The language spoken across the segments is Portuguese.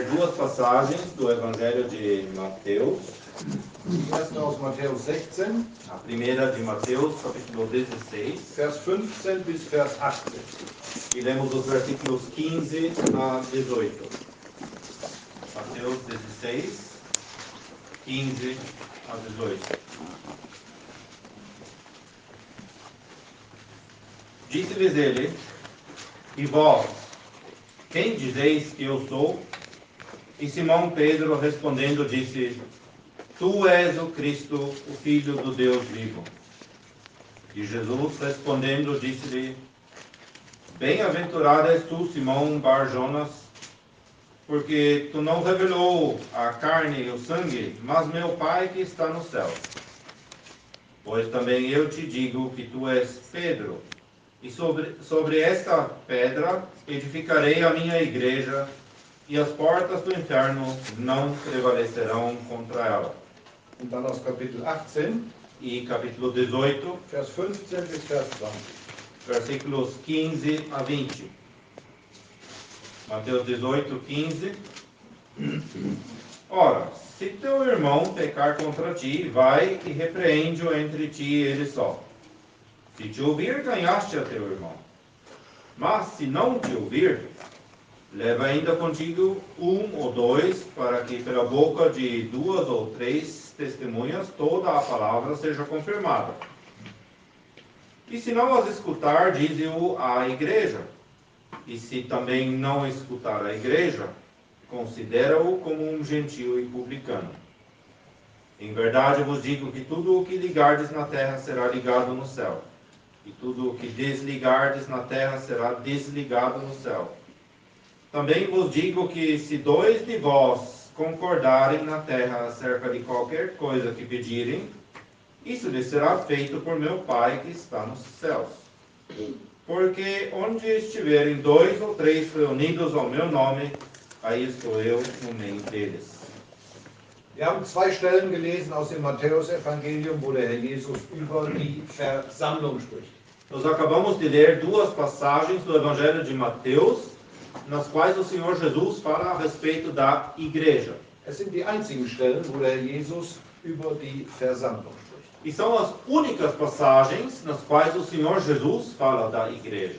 Duas passagens do Evangelho de Mateus. Die erste aus Matthäus 16, A primeira de Mateus, capítulo 16, Vers 15 bis Vers 18. e lemos os versículos 15 a 18. Mateus 16, 15 a 18. Disse-lhes ele: E vós, quem dizeis que eu sou? E Simão Pedro respondendo disse: Tu és o Cristo, o Filho do Deus vivo. E Jesus respondendo disse-lhe: Bem-aventurado és tu, Simão Bar-Jonas, porque tu não revelou a carne e o sangue, mas meu Pai que está no céu. Pois também eu te digo que tu és Pedro, e sobre esta pedra edificarei a minha igreja, e as portas do inferno não prevalecerão contra ela. Und dann aus Kapitel 18, E capítulo 18, Vers 15 bis Vers 20. versículos 15 a 20. Mateus 18, 15. Ora, se teu irmão pecar contra ti, vai e repreende-o entre ti e ele só. Se te ouvir, ganhaste a teu irmão. Mas se não te ouvir, leva ainda contigo um ou dois, para que pela boca de duas ou três testemunhas toda a palavra seja confirmada. E se não as escutar, dize-o à igreja. E se também não escutar a igreja, considera-o como um gentio e publicano. Em verdade vos digo que tudo o que ligardes na terra será ligado no céu, e tudo o que desligardes na terra será desligado no céu. Também vos digo que se dois de vós concordarem na terra acerca de qualquer coisa que pedirem, isso lhes será feito por meu Pai que está nos céus. Porque onde estiverem dois ou três reunidos ao meu nome, aí estou eu no meio deles. Wir haben zwei Stellen gelesen aus dem Matthäus-Evangelium, wo der Herr Jesus über die Versammlung spricht. Nós acabamos de ler duas passagens do Evangelho de Mateus, nas quais o Senhor Jesus fala a respeito da igreja. Es sind die einzigen Stellen, wo der Herr Jesus über die Versammlung spricht. E são as únicas passagens nas quais o Senhor Jesus fala da igreja.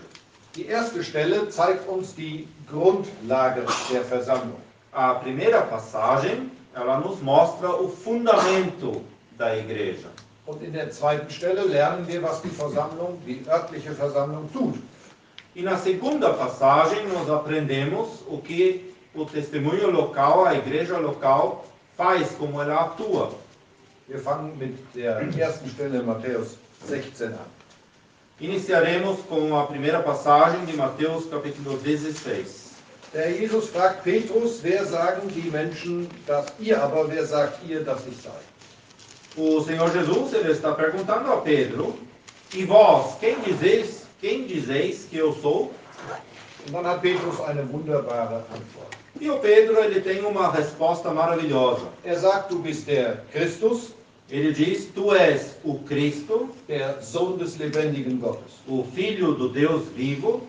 Die erste Stelle zeigt uns die Grundlage der Versammlung. A primeira passagem, ela nos mostra o fundamento da igreja. Und in der zweiten Stelle lernen wir, was die Versammlung, die örtliche Versammlung tut. E na segunda passagem nós aprendemos o que o testemunho local, a igreja local, faz, como ela atua. Wir fangen mit der ersten Stelle in Matthäus 16 an. Iniciaremos com a primeira passagem de Mateus capítulo 16. Der Jesus fragt Petrus, wer sagen die Menschen, dass ihr, aber wer sagt ihr, dass ich sei? O Senhor Jesus ele está perguntando a Pedro: E vós, quem dizeis que eu sou? Und dann hat Petrus eine wunderbare Antwort. E o Pedro ele tem uma resposta maravilhosa. Er sagt, du bist der Christus, Ele diz: Tu és o Cristo, der Sohn des lebendigen Gottes. o Filho do Deus vivo.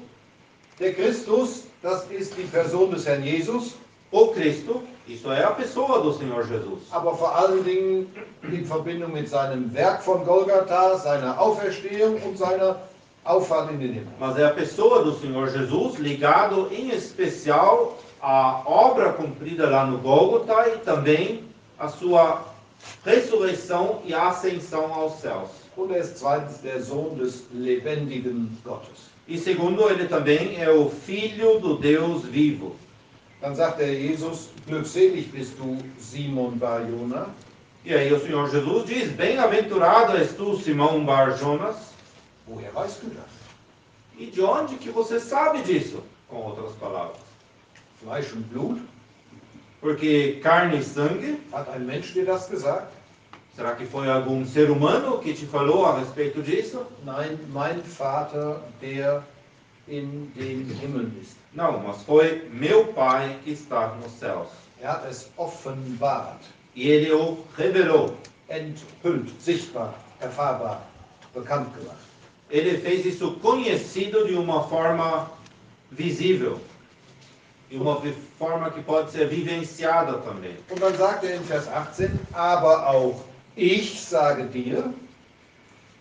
Der Christus, das ist die Person des Herrn Jesus, O Cristo, isso é a pessoa do Senhor Jesus. aber vor allen Dingen in Verbindung mit seinem Werk von Golgatha, seiner Auferstehung und seiner Auffahrt in den Himmel. Mas é a pessoa do Senhor Jesus ligado em especial à obra cumprida lá no Gólgota e também a sua ressurreição e ascensão aos céus. Und er ist zweitens der Sohn des lebendigen Gottes. E segundo, ele também é o Filho do Deus vivo. Dann sagt der Jesus, glückselig bist du, Simon Bar-Jona. E aí o Senhor Jesus diz: Bem-aventurado és tu, Simão Bar-Jonas. Woher weißt du das? E de onde que você sabe disso? Com outras palavras. Fleisch und Blut? Porque carne e sangue, Hat ein Mensch dir das gesagt? será que foi algum ser humano que te falou a respeito disso? Nein, mein Vater, der in den Himmeln ist. Não, mas foi meu Pai que está nos céus. Er hat es offenbart, E ele o revelou. enthüllt, sichtbar, erfahrbar, bekannt gemacht. Ele fez isso conhecido de uma forma visível. e uma forma que pode ser vivenciada também. Und dann sagt er in Vers 18, aber auch ich sage dir,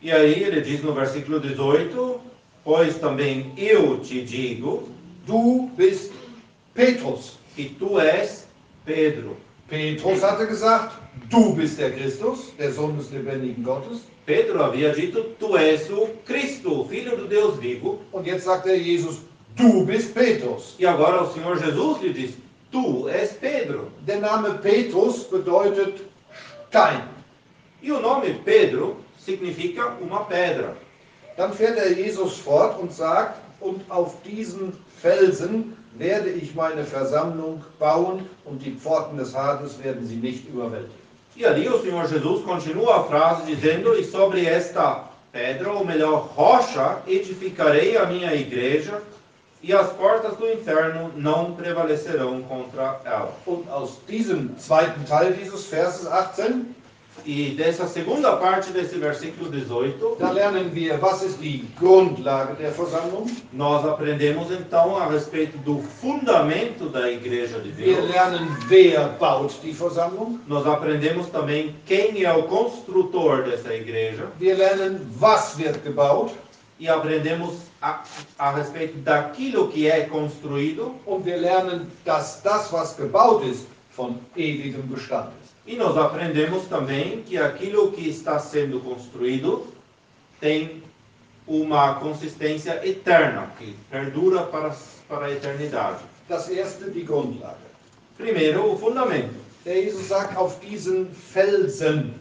E aí ele diz no versículo 18, pois também eu te digo du bist Petrus. que tu és Pedro. Petrus hatte gesagt, du bist der Christus, der Sohn des lebendigen Gottes. Pedro havia dito, tu és o Cristo, o Filho do Deus vivo. Und jetzt sagt er Jesus, du bist Petrus. E agora o Senhor Jesus lhe diz, tu és Pedro. Der Name Petrus bedeutet Stein. E o nome Pedro significa uma pedra. Dann fährt er Jesus fort und sagt, und auf diesen Felsen werde ich meine Versammlung bauen und die Pforten des Hades werden sie nicht überwältigen. E ali o Senhor Jesus continua a frase dizendo, e sobre esta pedra, ou melhor, rocha, edificarei a minha igreja, e as portas do inferno não prevalecerão contra ela. Und aus diesem zweiten Teil dieses Verses 18, E dessa segunda parte desse versículo 18, da lernen wir, was ist die Grundlage der Versammlung. nós aprendemos então a respeito do fundamento da igreja de Wir Deus. lernen, wer baut die Versammlung. Nós aprendemos também quem é o construtor dessa igreja. Wir lernen, was wird gebaut. E aprendemos a respeito daquilo que é construído. Und wir lernen, dass das, was gebaut ist, von ewigem Bestand ist. E nós aprendemos também que aquilo que está sendo construído tem uma consistência eterna, que perdura para a eternidade. Das erste, die Grundlage. Primeiro, o fundamento. Der Jesus sagt, auf diesen Felsen.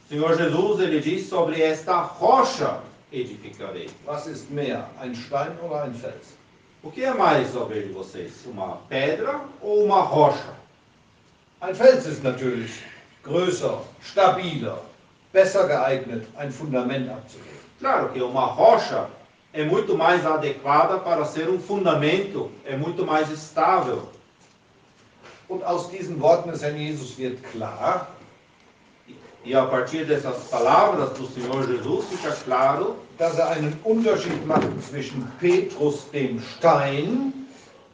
O Senhor Jesus, ele diz, sobre esta rocha edificarei. Was ist mehr, ein Stein oder ein Fels? O que é mais ao ver de vocês? Uma pedra ou uma rocha? Ein Fels ist natürlich größer, stabiler, besser geeignet, ein Fundament abzugeben. Claro que uma rocha é muito mais adequada para ser um fundamento, é muito mais estável. Und aus diesen Worten des Herrn Jesus wird klar, E a partir dessas palavras do Senhor Jesus fica claro dass einen Unterschied macht zwischen Petrus, dem Stein,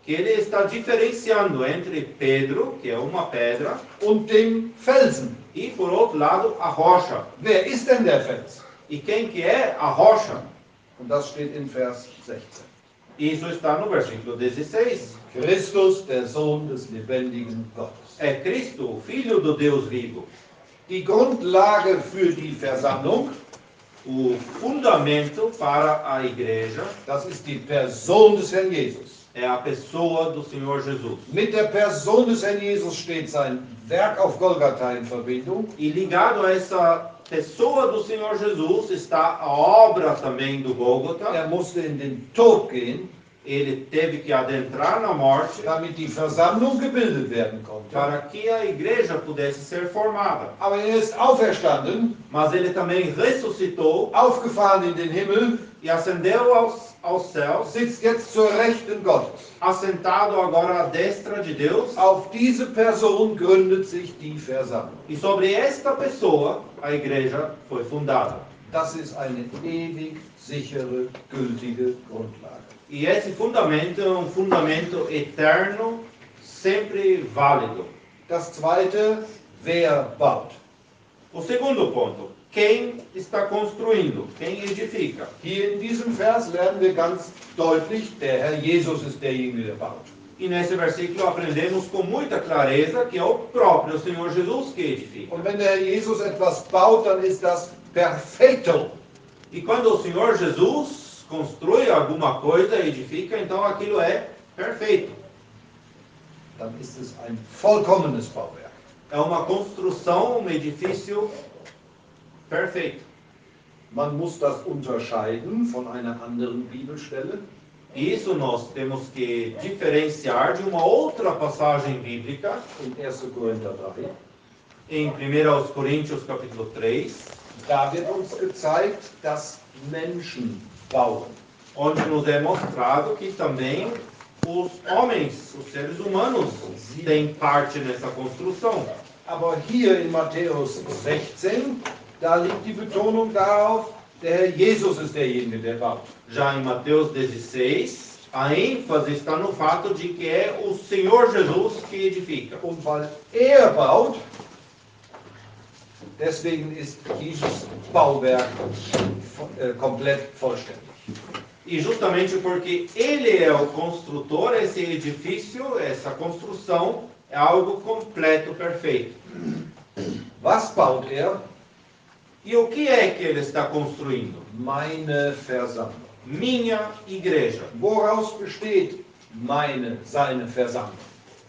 que ele está diferenciando entre Pedro, que é uma pedra, und dem Felsen. e por outro lado a rocha. Wer ist denn der Fels? E quem que é a rocha? Und das steht in Vers 16. Isso está no versículo 16. Christus, der Sohn des lebendigen Gottes. É Cristo, o Filho do Deus vivo. Die Grundlage für die Versammlung, O fundamento para a igreja das ist die Person des Herrn Jesus. é a pessoa do Senhor Jesus. Mit der Person des Herrn Jesus steht sein Werk auf Golgatha in Verbindung. E ligado a essa pessoa do Senhor Jesus está a obra também do Gólgota. Er musste in den Tod gehen, Ele teve que adentrar na morte damit die Versammlung gebildet werden konnte. para que a igreja pudesse ser formada. Aber er ist auferstanden, Mas ele também ressuscitou aufgefahren in den Himmel, e ascendeu aos céus, sitzt jetzt zur Rechten Gottes. assentado agora à destra de Deus. Auf diese Person gründet sich die Versammlung. E sobre esta pessoa a igreja foi fundada. Das ist eine ewig sichere, gültige Grundlage. E esse fundamento é um fundamento eterno, sempre válido. Das zweite, wer baut? O segundo ponto, quem está construindo, quem edifica. Hier in diesem Vers lernen wir ganz deutlich, der Herr Jesus ist derjenige, der baut. E nesse versículo aprendemos com muita clareza que é o próprio Senhor Jesus que edifica. Und wenn der Herr Jesus etwas baut, dann ist das perfekto. E quando o Senhor Jesus constrói alguma coisa, edifica, então aquilo é perfeito. Dann ist es ein vollkommenes Bauwerk. É uma construção, um edifício perfeito. Man muss das unterscheiden von einer anderen Bibelstelle. Isso nós temos que diferenciar de uma outra passagem bíblica, In 1. Korinther 3. em 1 Coríntios capítulo 3, Da wird uns gezeigt, dass Menschen bauen. onde nos é mostrado que também os homens, os seres humanos, têm parte nessa construção. Aber hier in Matthäus 16, da liegt die Betonung darauf, der Herr Jesus ist derjenige, der baut. Já em Mateus 16, A ênfase está no fato de que é o Senhor Jesus que edifica. Und weil er baut, deswegen ist dieses Bauwerk komplett vollständig. E justamente porque ele é o construtor, esse edifício, essa construção, é algo completo, perfeito. Was baut er? E o que é que ele está construindo? Meine Versammlung. Minha igreja. Woraus besteht seine Versammlung?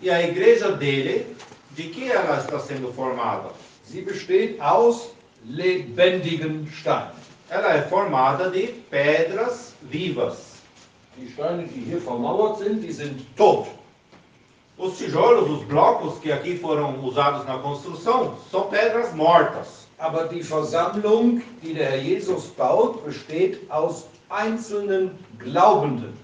E a igreja dele, de que ela está sendo formada? Sie besteht aus lebendigen Steinen. Ela é formada de pedras vivas. Die Steine, die hier vermauert sind, die sind tot. Os tijolos, os blocos que aqui foram usados na construção, são pedras mortas. Aber die Versammlung, die der Herr Jesus baut, besteht aus einzelnen Glaubenden.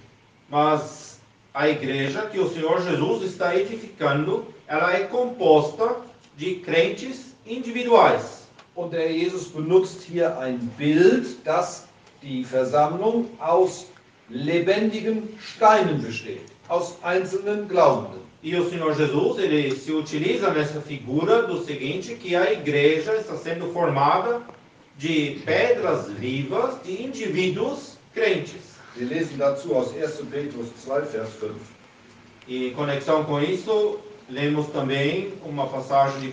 Mas a igreja que o Senhor Jesus está edificando, ela é composta de crentes individuais. Und der Herr Jesus benutzt hier ein Bild, dass die Versammlung aus lebendigen Steinen besteht, aus einzelnen Glaubenden. E o Senhor Jesus, ele se utiliza nessa figura do seguinte, que a igreja está sendo formada de pedras vivas, de indivíduos crentes. Wir lesen dazu aus 1. Petrus 2, Vers 5. E em conexão com isso, lemos também uma passagem de 1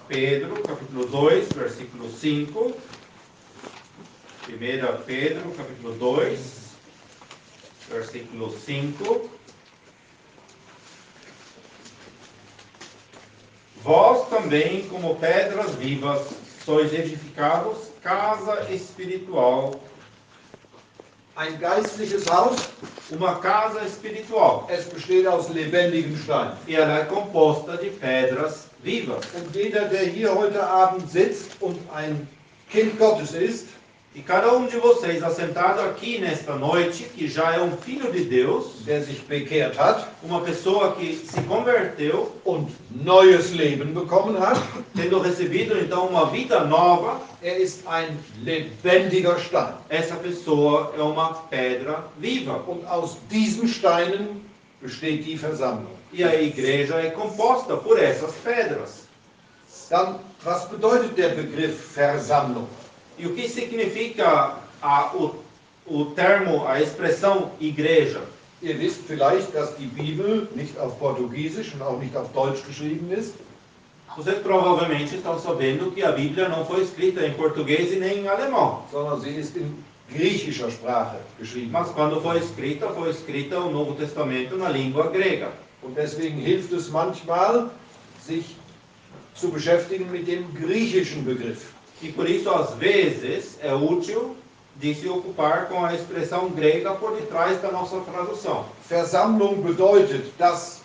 Pedro, capítulo 2, versículo 5. 1 Pedro, capítulo 2, versículo 5. Vós também, como pedras vivas, sois edificados casa espiritual. Ein geistliches Haus, Uma casa espiritual. es besteht aus lebendigen Steinen. E ela é composta de pedras vivas. Und jeder, der hier heute Abend sitzt und ein Kind Gottes ist, E cada um de vocês assentado aqui nesta noite, que já é um filho de Deus, der sich bekehrt hat uma pessoa que se converteu, und neues Leben bekommen hat, tendo recebido então uma vida nova, ist ein lebendiger Stein. essa pessoa é uma pedra viva. Und aus diesen Steinen besteht die Versammlung. E a igreja é composta por essas pedras. Dann, was bedeutet der Begriff Versammlung? E o que significa o termo, a expressão igreja? Ihr wisst vielleicht, dass die Bibel nicht auf Portugiesisch und auch nicht auf Deutsch geschrieben ist, Vocês provavelmente estão sabendo que a Bíblia não foi escrita em português e nem em alemão. sondern sie ist in griechischer Sprache geschrieben. Mas quando foi escrita o Novo Testamento na língua grega. Und deswegen hilft es manchmal, sich zu beschäftigen mit dem griechischen Begriff. E por isso, às vezes, é útil de se ocupar com a expressão grega por detrás da nossa tradução. Versammlung bedeutet, dass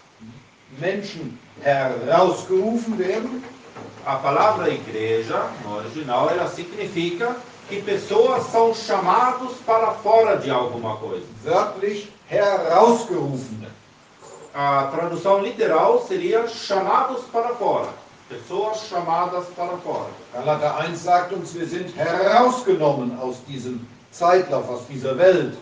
Menschen herausgerufen werden, A palavra igreja, no original, ela significa que pessoas são chamadas para fora de alguma coisa. wörtlich herausgerufene. A tradução literal seria chamados para fora. Pessoas chamadas para fora. Galater 1 sagt uns, wir sind herausgenommen aus diesem Zeitlauf, aus dieser Welt.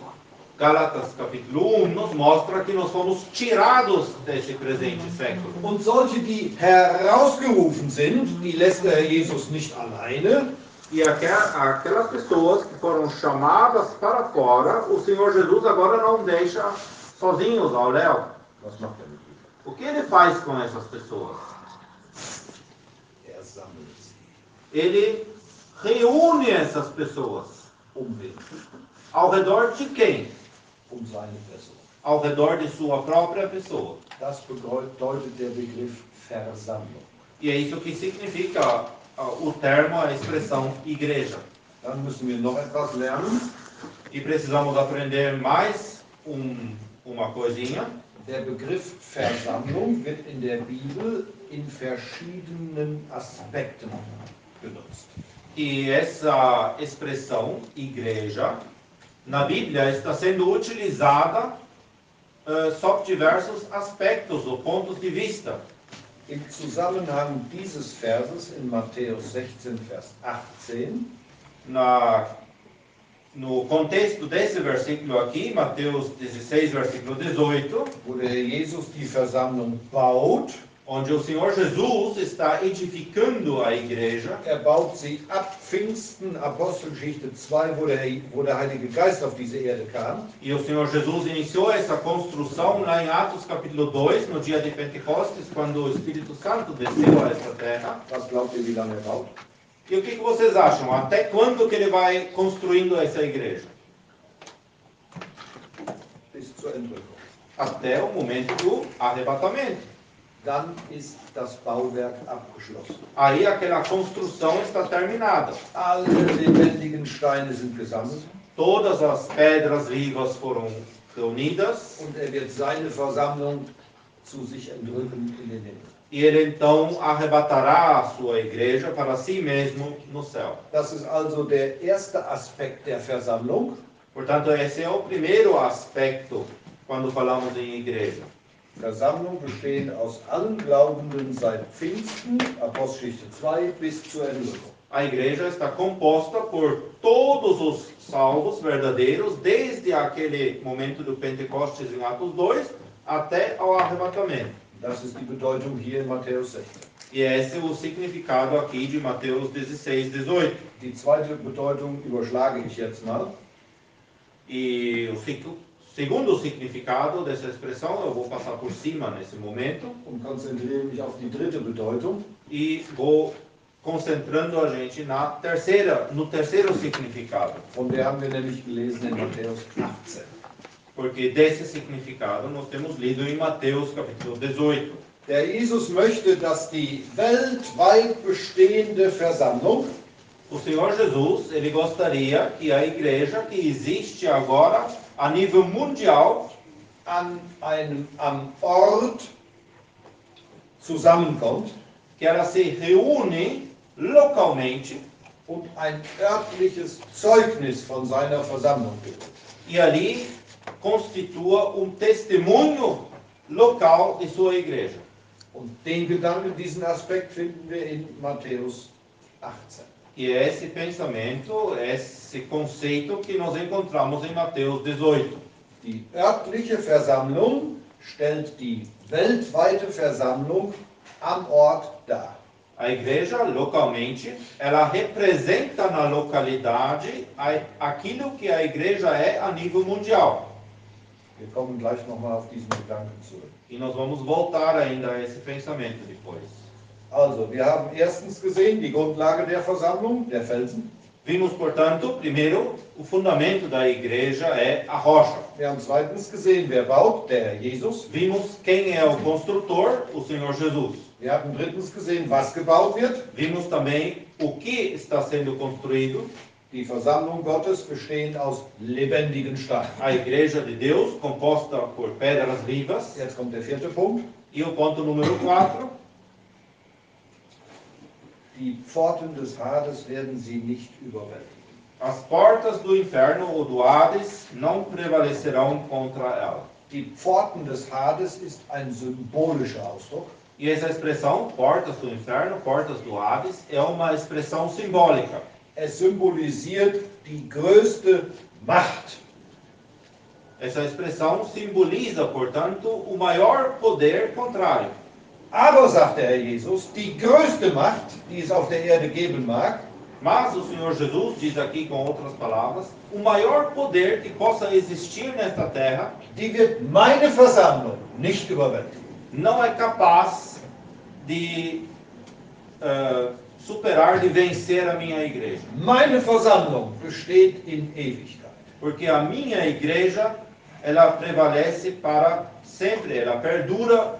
Gálatas capítulo 1 nos mostra que nós fomos tirados desse presente século. Und solche, die herausgerufen sind, die lässt der Herr Jesus nicht alleine, E aquelas pessoas que foram chamadas para fora, o Senhor Jesus agora não deixa sozinhos ao léu. was macht er mit ihnen? O que ele faz com essas pessoas? Er sammelt sie. Ele reúne essas pessoas. Wen? Ao redor de quem? Seine Person. Ao redor de sua própria pessoa. Das bedeutet der Begriff Versammlung. E é isso que significa o termo, a expressão igreja. Dann müssen wir noch etwas lernen. E precisamos aprender mais uma coisinha. Der Begriff Versammlung wird in der Bibel in verschiedenen Aspekten benutzt. E essa expressão igreja na Bíblia está sendo utilizada sob diversos aspectos ou pontos de vista. Im Zusammenhang dieses Verses in Matthäus 16, Vers 18, no contexto desse versículo aqui, Mateus 16, versículo 18, wo der Herr Jesus die Versammlung baut. onde o Senhor Jesus está edificando a igreja. Baut sie ab Pfingsten, Apostelgeschichte 2, wo der Heilige Geist auf diese Erde kam. E o Senhor Jesus iniciou essa construção lá em Atos capítulo 2, no dia de Pentecostes, quando o Espírito Santo desceu a essa terra. Was glaubt ihr, wie lange baut? E o que vocês acham? Até quando que ele vai construindo essa igreja? Bis zur Entrückung. Até o momento do arrebatamento. Dann ist das Bauwerk abgeschlossen. Aí aquela construção está terminada. Alle lebendigen Steine sind gesammelt. Todas as pedras vivas foram reunidas. Und wird seine Versammlung zu sich entrücken in den Himmel. E ele então arrebatará a sua igreja para si mesmo no céu. Das ist also der erste Aspekt der Versammlung. Portanto, esse é o primeiro aspecto quando falamos em igreja. Versammlung bestehend aus allen Glaubenden seit Pfingsten, Apostelgeschichte 2, bis zur Entrückung. A igreja está composta por todos os salvos verdadeiros, desde aquele momento do Pentecostes em Atos 2 até ao arrebatamento. Das ist die Bedeutung hier in Matthäus 16. E esse é o significado aqui de Mateus 16, 18. Die zweite Bedeutung überschlage ich jetzt mal. E o segundo significado dessa expressão eu vou passar por cima nesse momento. Und konzentriere mich auf die dritte Bedeutung. E vou concentrando a gente no terceiro significado. Von der haben wir nämlich gelesen in Matthäus 18. Porque desse significado nós temos lido em Mateus capítulo 18. Der Jesus möchte, dass die weltweit bestehende Versammlung, O Senhor Jesus, ele gostaria que a igreja que existe agora a nível mundial, am Ort zusammenkommt que ela se reúne localmente und ein örtliches Zeugnis von seiner Versammlung gibt. e ali constitua testemunho local de sua igreja. Und den Gedanken, diesen Aspekt finden wir in Matthäus 18. E é esse pensamento, esse conceito que nós encontramos em Mateus 18. Die örtliche Versammlung stellt die weltweite Versammlung am Ort dar. A igreja, localmente, ela representa na localidade aquilo que a igreja é a nível mundial. Wir kommen gleich nochmal auf diesen Gedanken zurück. E nós vamos voltar ainda a esse pensamento depois. Also, wir haben erstens gesehen, die Grundlage der Versammlung, der Felsen. Vimos, portanto, primeiro, o fundamento da igreja é a rocha. Wir haben zweitens gesehen, wer baut, der Herr Jesus. Vimos quem é o construtor, o Senhor Jesus. Wir haben drittens gesehen, was gebaut wird. Vimos também o que está sendo construído. Die Versammlung Gottes bestehend aus lebendigen Steinen. A igreja de Deus, composta por pedras vivas. Jetzt kommt der vierte Punkt. E o ponto número 4. Die Pforten des Hades werden sie nicht überwältigen. As portas do inferno ou do Hades não prevalecerão contra ela. Die Pforten des Hades ist ein symbolischer Ausdruck. E essa expressão, portas do inferno, portas do Hades, é uma expressão simbólica. Es symbolisiert die größte Macht. Essa expressão simboliza, portanto, o maior poder contrário. Aber, sagt der Herr Jesus, die größte Macht, die es auf der Erde geben mag, Mas o Senhor Jesus diz aqui com outras palavras, o maior poder que possa existir nesta terra die wird meine Versammlung nicht überwältigen. não é capaz de superar, de vencer a minha igreja. Meine Versammlung besteht in Ewigkeit. Porque a minha igreja, ela prevalece para sempre, ela perdura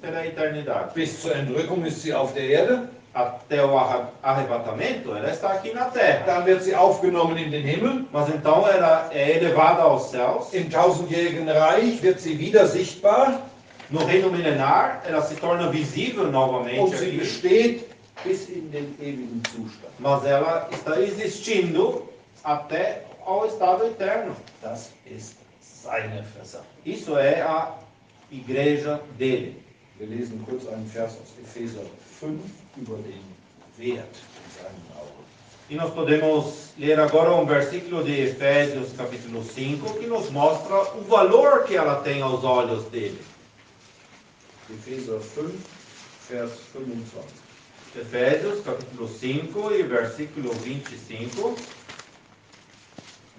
pela eternidade. Bis zur Entrückung ist sie auf der Erde, Até o arrebatamento, ela está aqui na terra. dann wird sie aufgenommen in den Himmel. Mas então ela é elevada aos céus. Im tausendjährigen Reich wird sie wieder sichtbar No reino milenar, ela se torna visível und novamente sie aqui. besteht bis in den ewigen Zustand. Mas ela está existindo até ao estado eterno. Das ist seine Versammlung. Isso é a igreja dele. Wir lesen kurz einen Vers aus Epheser 5 über den Wert in seinen Augen. E nós podemos ler agora um versículo de Efésios, capítulo 5, que nos mostra o valor que ela tem aos olhos dele. Epheser 5, Vers 25. Efésios, capítulo 5 e versículo 25.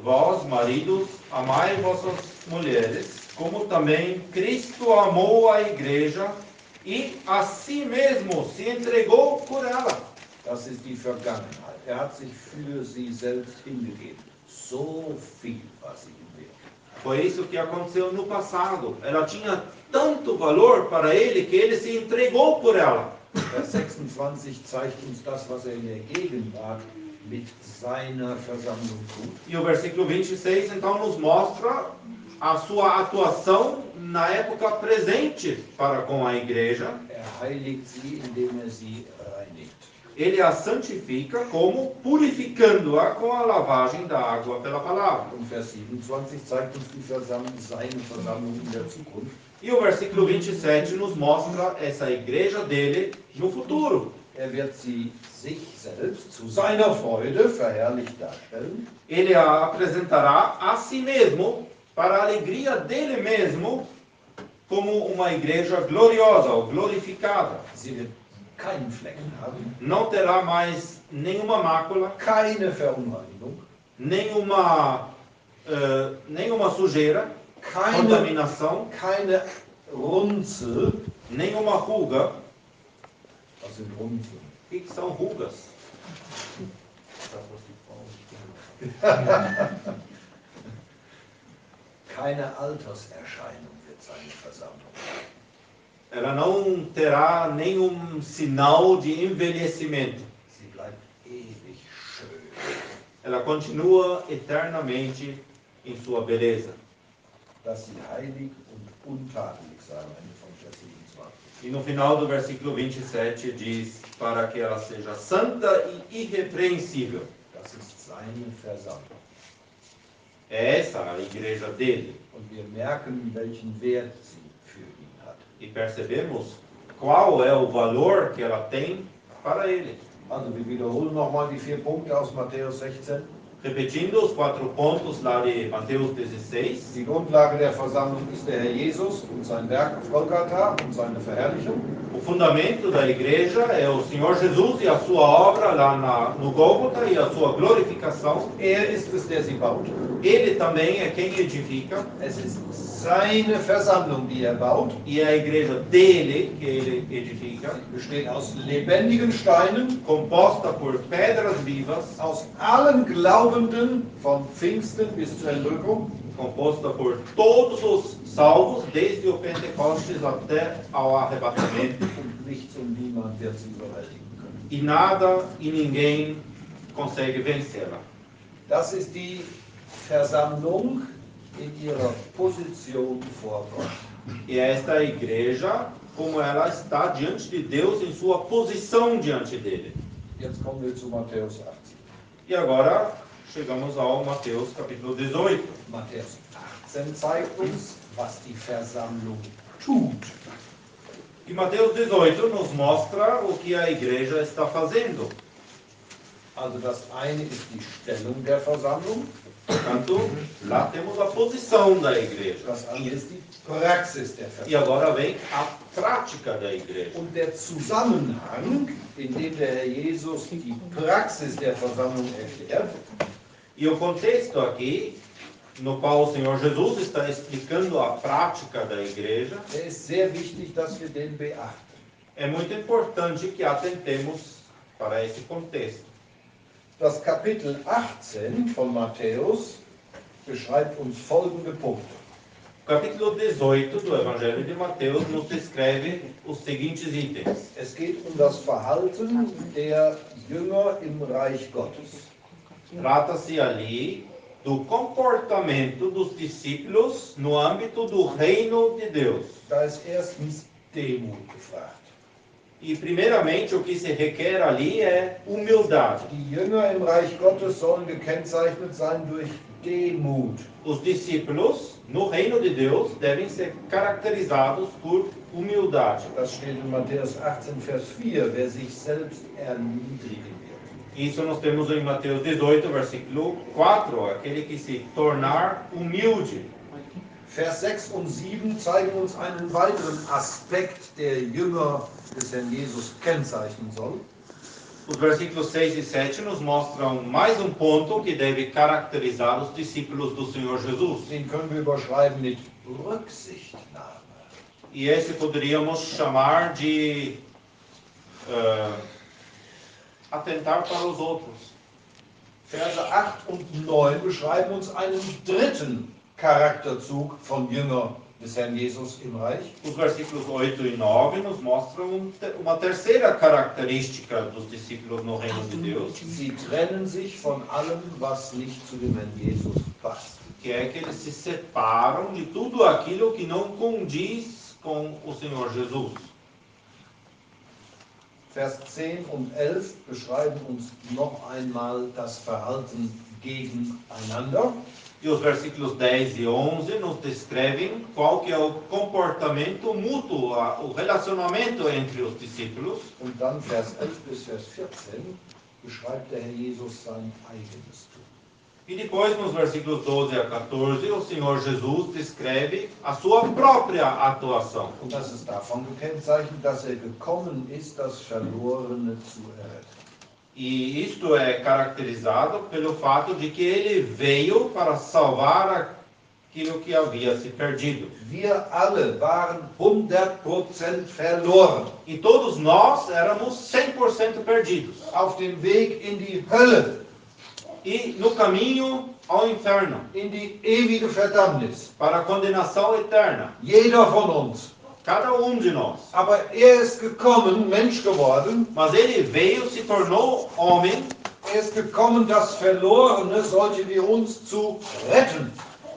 Vós, maridos, amai vossas mulheres, como também Cristo amou a igreja e a si mesmo se entregou por ela. Das ist die Vergangenheit. Hat sich für sie selbst hingegeben. So viel war sie ihm wert. Foi isso que aconteceu no passado. Ela tinha tanto valor para ele que ele se entregou por ela. Vers 26 zeigt uns das, was in der Gegenwart mit seiner Versammlung tut. E o versículo 26 então nos mostra a sua atuação na época presente para com a igreja. Heiligt sie, indem sie reinigt. Ele a santifica como purificando-a com a lavagem da água pela palavra. Und Vers 27 zeigt uns die seine Versammlung in der Zukunft. E o versículo 27 nos mostra essa igreja dele no futuro. Wird sie sich selbst zu seiner Freude verherrlicht darstellen. Ele a apresentará a si mesmo, para a alegria dele mesmo, como uma igreja gloriosa ou glorificada. Sie wird keinen Flecken haben, Não terá mais nenhuma mácula, keine Verunreinigung, nenhuma sujeira, contaminação, keine Runzel. nenhuma ruga. Was sind Runzeln? O que são rugas? Keine Alterserscheinung wird seine Versammlung. Ela não terá nenhum sinal de envelhecimento. Sie bleibt ewig schön. Ela continua eternamente em sua beleza. Dass sie heilig und untadelig sei, am Ende von Vers 27. E no final do versículo 27 diz, para que ela seja santa e irrepreensível. Das ist seine Versammlung. É essa a igreja dele. Und wir merken, welchen Wert sie für ihn hat. E percebemos qual é o valor que ela tem para ele. Also wir wiederholen nochmal die 4 Punkte aus Matthäus 16. Repetindo os 4 pontos lá de Mateus 16. Die Grundlage der Versammlung ist der Herr Jesus und sein Werk auf Golgatha und seine Verherrlichung. O fundamento da igreja é o Senhor Jesus e a sua obra lá no Gólgota e a sua glorificação. Ist es, der sie baut. Ele também é quem edifica. Es ist seine Versammlung, die baut. E é a igreja dele que ele edifica. Besteht aus lebendigen Steinen, Composta por pedras vivas. aus allen Glaubenden von Pfingsten bis zur Entrückung. Composta por todos os salvos, desde o Pentecostes até ao arrebatamento. Und nichts und niemand wird sie überwältigen können. E nada e ninguém consegue vencê-la. Das ist die Versammlung in ihrer Position vor Gott. E esta igreja, como ela está diante de Deus em sua posição diante dele. Jetzt kommen wir zu Matthäus 18. E agora chegamos ao Mateus capítulo 18. Matthäus 18 zeigt uns, was die Versammlung tut. E Mateus 18 nos mostra o que a igreja está fazendo. Also das eine ist die Stellung der Versammlung, Portanto, lá temos a posição da igreja. das andere ist die Praxis der E Versammlung. agora vem a prática da igreja. Und der Zusammenhang, in dem der Herr Jesus die Praxis der Versammlung erklärt, E o contexto aqui, no qual o Senhor Jesus está explicando a prática da igreja, der ist sehr wichtig, dass wir den beachten. é muito importante que atentemos para esse contexto. Das Kapitel 18 von Matthäus beschreibt uns folgende Punkte. O capítulo 18 do Evangelho de Mateus nos descreve os seguintes itens. Es geht um das Verhalten der Jünger im Reich Gottes. Trata-se ali do comportamento dos discípulos no âmbito do reino de Deus. Da ist erstens Demut gefragt. E primeiramente o que se requer ali é humildade. Die Jünger im Reich Gottes sollen gekennzeichnet sein durch Demut. Os discípulos no reino de Deus devem ser caracterizados por humildade. Das steht in Matthäus 18, Vers 4, wer sich selbst erniedrigen wird. Isso nós temos em Mateus 18, versículo 4, aquele que se tornar humilde. Vers 6 und 7 zeigen uns einen weiteren Aspekt, der Jünger des Herrn Jesus kennzeichnen soll. Os versículos 6 e 7 nos mostram mais um ponto que deve caracterizar os discípulos do Senhor Jesus. Den können wir überschreiben mit Rücksichtnahme. E esse poderíamos chamar de atentar para os outros. Verse 8 und 9 beschreiben uns einen dritten Charakterzug von Jünger des Herrn Jesus im Reich. Os versículos 8 e 9 nos mostram uma terceira característica dos discípulos no reino de Deus, Sie trennen sich von allem, was nicht zu dem Herrn Jesus passt. que é que eles se separam de tudo aquilo que não condiz com o Senhor Jesus. Vers 10 und 11 beschreiben uns noch einmal das Verhalten gegeneinander. E os versículos 10 e 11 nos descrevem qual que é o comportamento mútuo, o relacionamento entre os discípulos. Und dann Vers 11 bis Vers 14 beschreibt der Herr Jesus sein eigenes Tun. E depois, nos versículos 12 a 14, o Senhor Jesus descreve a sua própria atuação. Und das ist davon gekennzeichnet, dass er gekommen ist, das Verlorene zu erretten. E isto é caracterizado pelo fato de que ele veio para salvar aquilo que havia se perdido. Wir alle waren 100% verloren. E todos nós éramos 100% perdidos. Auf dem Weg in die Hölle, E no caminho ao inferno, in die ewige Verdammnis. para a condenação eterna. Jeder von uns. Cada de nós. Aber er ist gekommen, Mensch geworden. Mas ele veio, se tornou homem. Er ist gekommen, das Verlorene, solche wie uns, zu retten.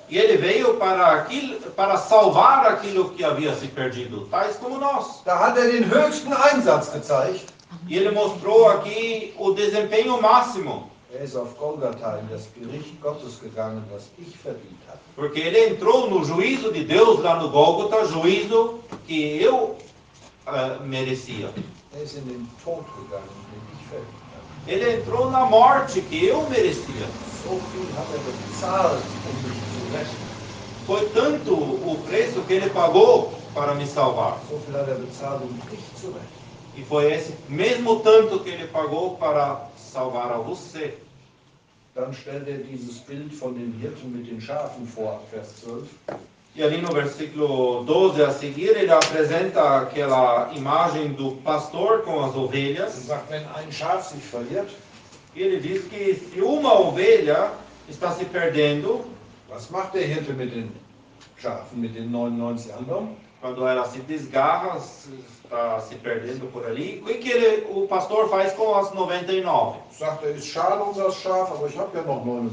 E ele veio para salvar aquilo que havia se perdido, tais como nós. Da hat er den höchsten Einsatz gezeigt. E ele mostrou aqui o desempenho máximo. Er ist auf Golgatha in das Gericht Gottes gegangen, das ich verdient hatte. Porque ele entrou no juízo de Deus lá no Gólgota, juízo que eu merecia. Er ist in den Tod gegangen, den ich verdient hatte. Ele entrou na morte que eu merecia. So viel hat er bezahlt, mich zu retten. Foi tanto o preço que ele pagou para me salvar. So viel hat er bezahlt, dich zu retten. E foi esse mesmo tanto que ele pagou para salvar a você. Dann stellt er dieses Bild von dem Hirten mit den Schafen vor, Vers 12. E ali no versículo 12 a seguir, ele apresenta aquela imagem do pastor com as Er ovelhas. sagt, wenn ein Schaf sich verliert, E ele diz que se uma ovelha está se perdendo, was macht der Hirte mit den Schafen, mit den 99 anderen? quando ela se desgarra, está se perdendo por ali, o que o pastor faz com as 99? Sagt er, ist schade um das Schaf, aber ich habe ja noch 99.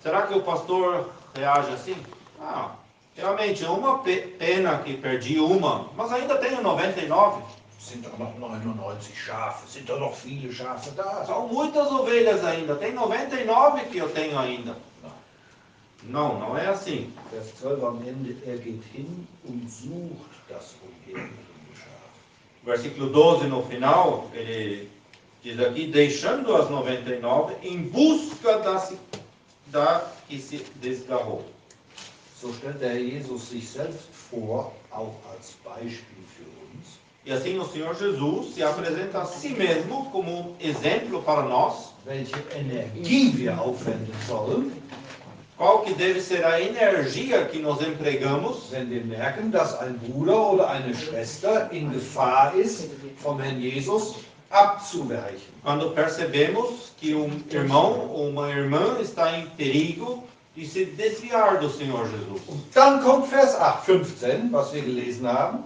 Será que o pastor reage assim? Ah, realmente, uma pena que perdi uma, mas ainda tenho 99. Sind doch noch 99 Schafe, sind doch noch viele Schafe da. São muitas ovelhas ainda, tem 99 que eu tenho ainda. Não, não é assim. Vers 12 am Ende, er geht hin und sucht das umhergehende Schaf. Versículo 12 no final, ele diz aqui, deixando as 99 em busca da que se desgarrou. So stellt der Herr Jesus sich selbst vor, auch als Beispiel für uns. E assim o Senhor Jesus se apresenta a si mesmo como um exemplo para nós, Welche Energie wir aufwenden sollen, qual que deve ser a energia que nós empregamos wenn wir merken, dass ein Bruder oder eine Schwester in Gefahr ist, vom Herrn Jesus abzuweichen. quando percebemos que irmão ou uma irmã está em perigo de se desviar do Senhor Jesus. Und dann kommt Vers 8, 15, was wir gelesen haben.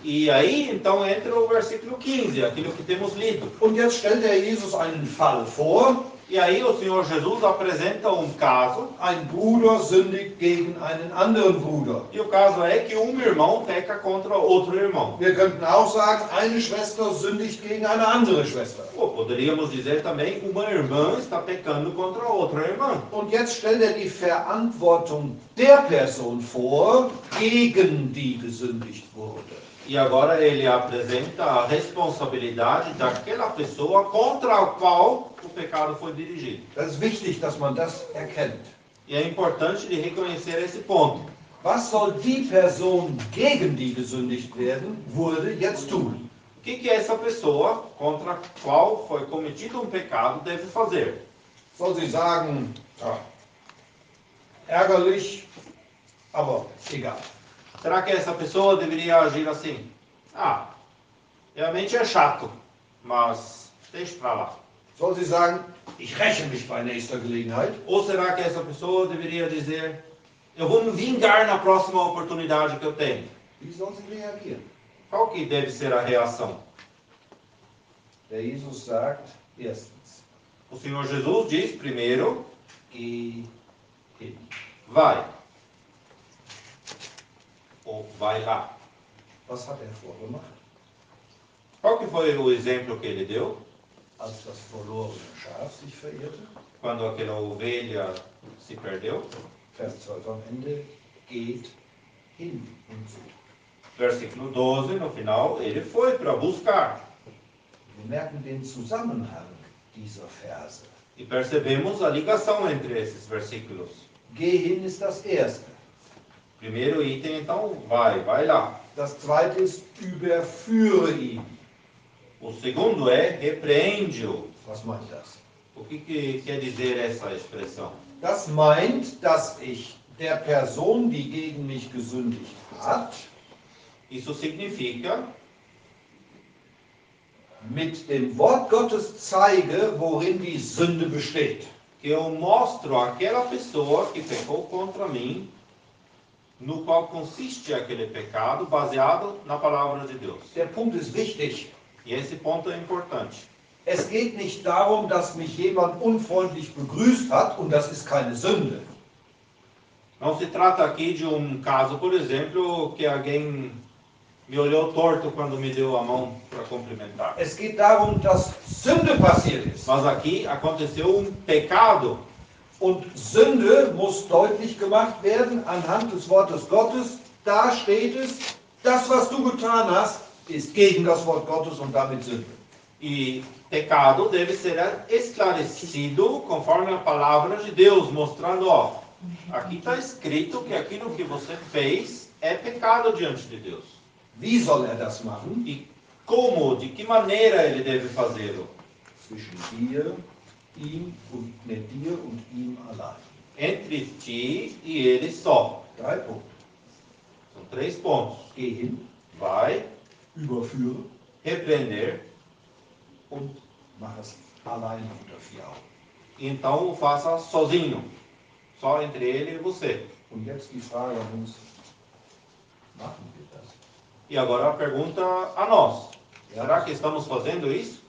E aí, então, entra o versículo 15, aquilo que temos lido. Und jetzt stellt der Jesus einen Fall vor. E aí o Senhor Jesus apresenta um caso, Ein Bruder sündigt gegen einen anderen Bruder. e o caso é que um irmão peca contra outro irmão. Wir könnten auch sagen, eine Schwester sündigt gegen eine andere Schwester. Ou poderíamos dizer também, uma irmã está pecando contra outra irmã. Und jetzt stellt er die Verantwortung der Person vor, gegen die gesündigt wurde. E agora ele apresenta a responsabilidade daquela pessoa contra a qual o pecado foi dirigido. Das ist wichtig, dass man das erkennt. E é importante de reconhecer esse ponto. Was soll die Person, gegen die gesündigt werden wurde, jetzt tun? O que essa pessoa contra a qual foi cometido um pecado deve fazer? Soll sie sagen, ja, ärgerlich, aber egal. Será que essa pessoa deveria agir assim? Ah, realmente é chato, mas deixa pra lá. Soll sie sagen, ich räche mich bei nächster Gelegenheit? Ou será que essa pessoa deveria dizer, eu vou me vingar na próxima oportunidade que eu tenho? Wie soll sie reagieren? Qual que deve ser a reação? Der Jesus sagt, erstens, O Senhor Jesus diz primeiro, geh hin. vai. Ou vai lá. Was hat vorgemacht? Qual que foi o exemplo que ele deu? Als das verlorene Schaf sich verirrte, Quando aquela ovelha se perdeu? Vers 12 am Ende, geht hin und so. Versículo 12, no final, ele foi para buscar. Wir merken den Zusammenhang dieser Verse. E percebemos a ligação entre esses versículos. Geh hin ist das erste. Primeiro item, então, vai lá. Das zweite ist, überführe ihn. O segundo é, repreende-o. Was meint das? O que quer dizer essa expressão? Das meint, dass ich der Person, die gegen mich gesündigt hat, Isso significa mit dem Wort Gottes zeige, worin die Sünde besteht. que eu mostro àquela pessoa que pecou contra mim, no qual consiste aquele pecado, baseado na palavra de Deus. Der Punkt ist wichtig. E esse ponto é importante. Es geht nicht darum, dass mich jemand unfreundlich begrüßt hat und das ist keine Sünde. Não se trata aqui de caso, por exemplo, que alguém me olhou torto quando me deu a mão para cumprimentar. Es geht darum, dass Sünde passiert ist. Mas aqui aconteceu pecado. Und Sünde muss deutlich gemacht werden anhand des Wortes Gottes. Da steht es, das, was du getan hast, ist gegen das Wort Gottes und damit Sünde. E pecado deve ser esclarecido conforme a palavra de Deus, mostrando, ó, aqui está escrito que aquilo que você fez é pecado diante de Deus. Wie soll das machen? E como, de que maneira ele deve fazê-lo? Zwischen dir, ihm und mit dir und ihm allein. Entre ti e ele só. 3 Punkte. São 3 pontos. Geh hin, Vai, überführe repreender, und mach es allein unter 4 Augen. e então o faça sozinho. Só entre ele e você. Und jetzt die Frage an uns, machen wir das? E agora a pergunta a nós. Será que estamos fazendo isso?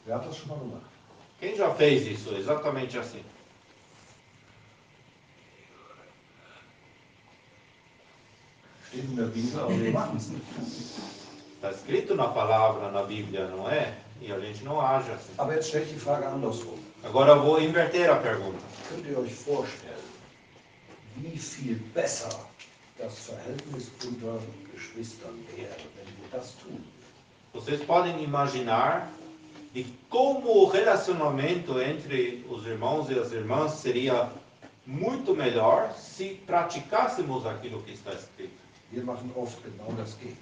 Wer hat das schon mal gemacht? Quem já fez isso exatamente assim? Steht in der Bibel, aber wir machen es nicht. Está escrito na palavra, na Bíblia, não é? E a gente não age assim. Aber jetzt stelle ich die Frage andersrum. Agora eu vou inverter a pergunta. Könnt ihr euch vorstellen, wie viel besser das Verhältnis unter Geschwistern wäre, wenn wir das tun? Vocês podem imaginar de como o relacionamento entre os irmãos e as irmãs seria muito melhor se praticássemos aquilo que está escrito. Wir machen oft genau das Gegenteil.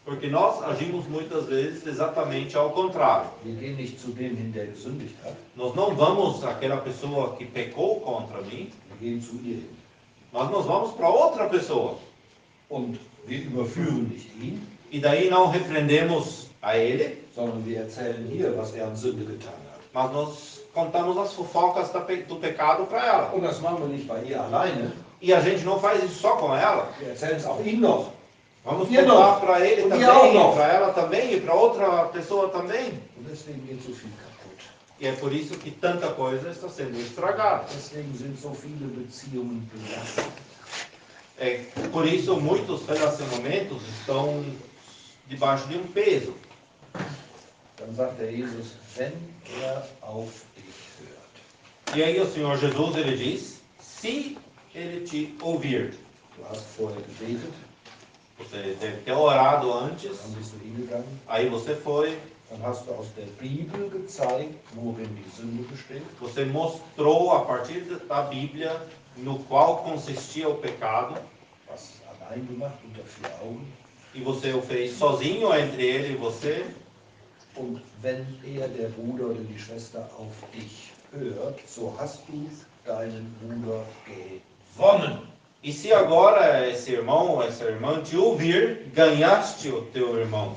Porque nós agimos muitas vezes exatamente ao contrário. Wir gehen nicht zu dem hin, der gesündigt hat, Nós não vamos àquela pessoa que pecou contra mim, wir gehen zu ihr hin. nós vamos para outra pessoa. Und wir überführen nicht ihn, E daí não repreendemos a ele, sondern wir erzählen hier, was er an Sünde getan hat. mas nós contamos as fofocas do pecado para ela. Und das machen wir nicht bei ihr alleine, E a gente não faz isso só com ela. wir erzählen es auch ihm noch. Vamos E contar não? para ele E também, não? para ela também, e para outra pessoa também. Und deswegen geht so viel kaputt. E é por isso que tanta coisa está sendo estragada. Deswegen sind so viele Beziehungen belastet. É por isso muitos relacionamentos estão debaixo de peso. Dann sagt der Jesus, wenn auf dich hört. E aí o Senhor Jesus, ele diz, se ele te ouvir. Du hast vorher gebetet, Você deve ter orado antes, Dann bist du hingegangen, aí você foi, dann hast du aus der Bibel gezeigt, worin die Sünde besteht. você mostrou a partir da Bíblia no qual consistia o pecado, Was allein gemacht unter vier Augen. e você o fez sozinho entre ele e você. Und wenn der Bruder oder die Schwester auf dich hört, so hast du deinen Bruder gewonnen. E se agora esse irmão ou essa irmã te ouvir, ganhaste o teu irmão.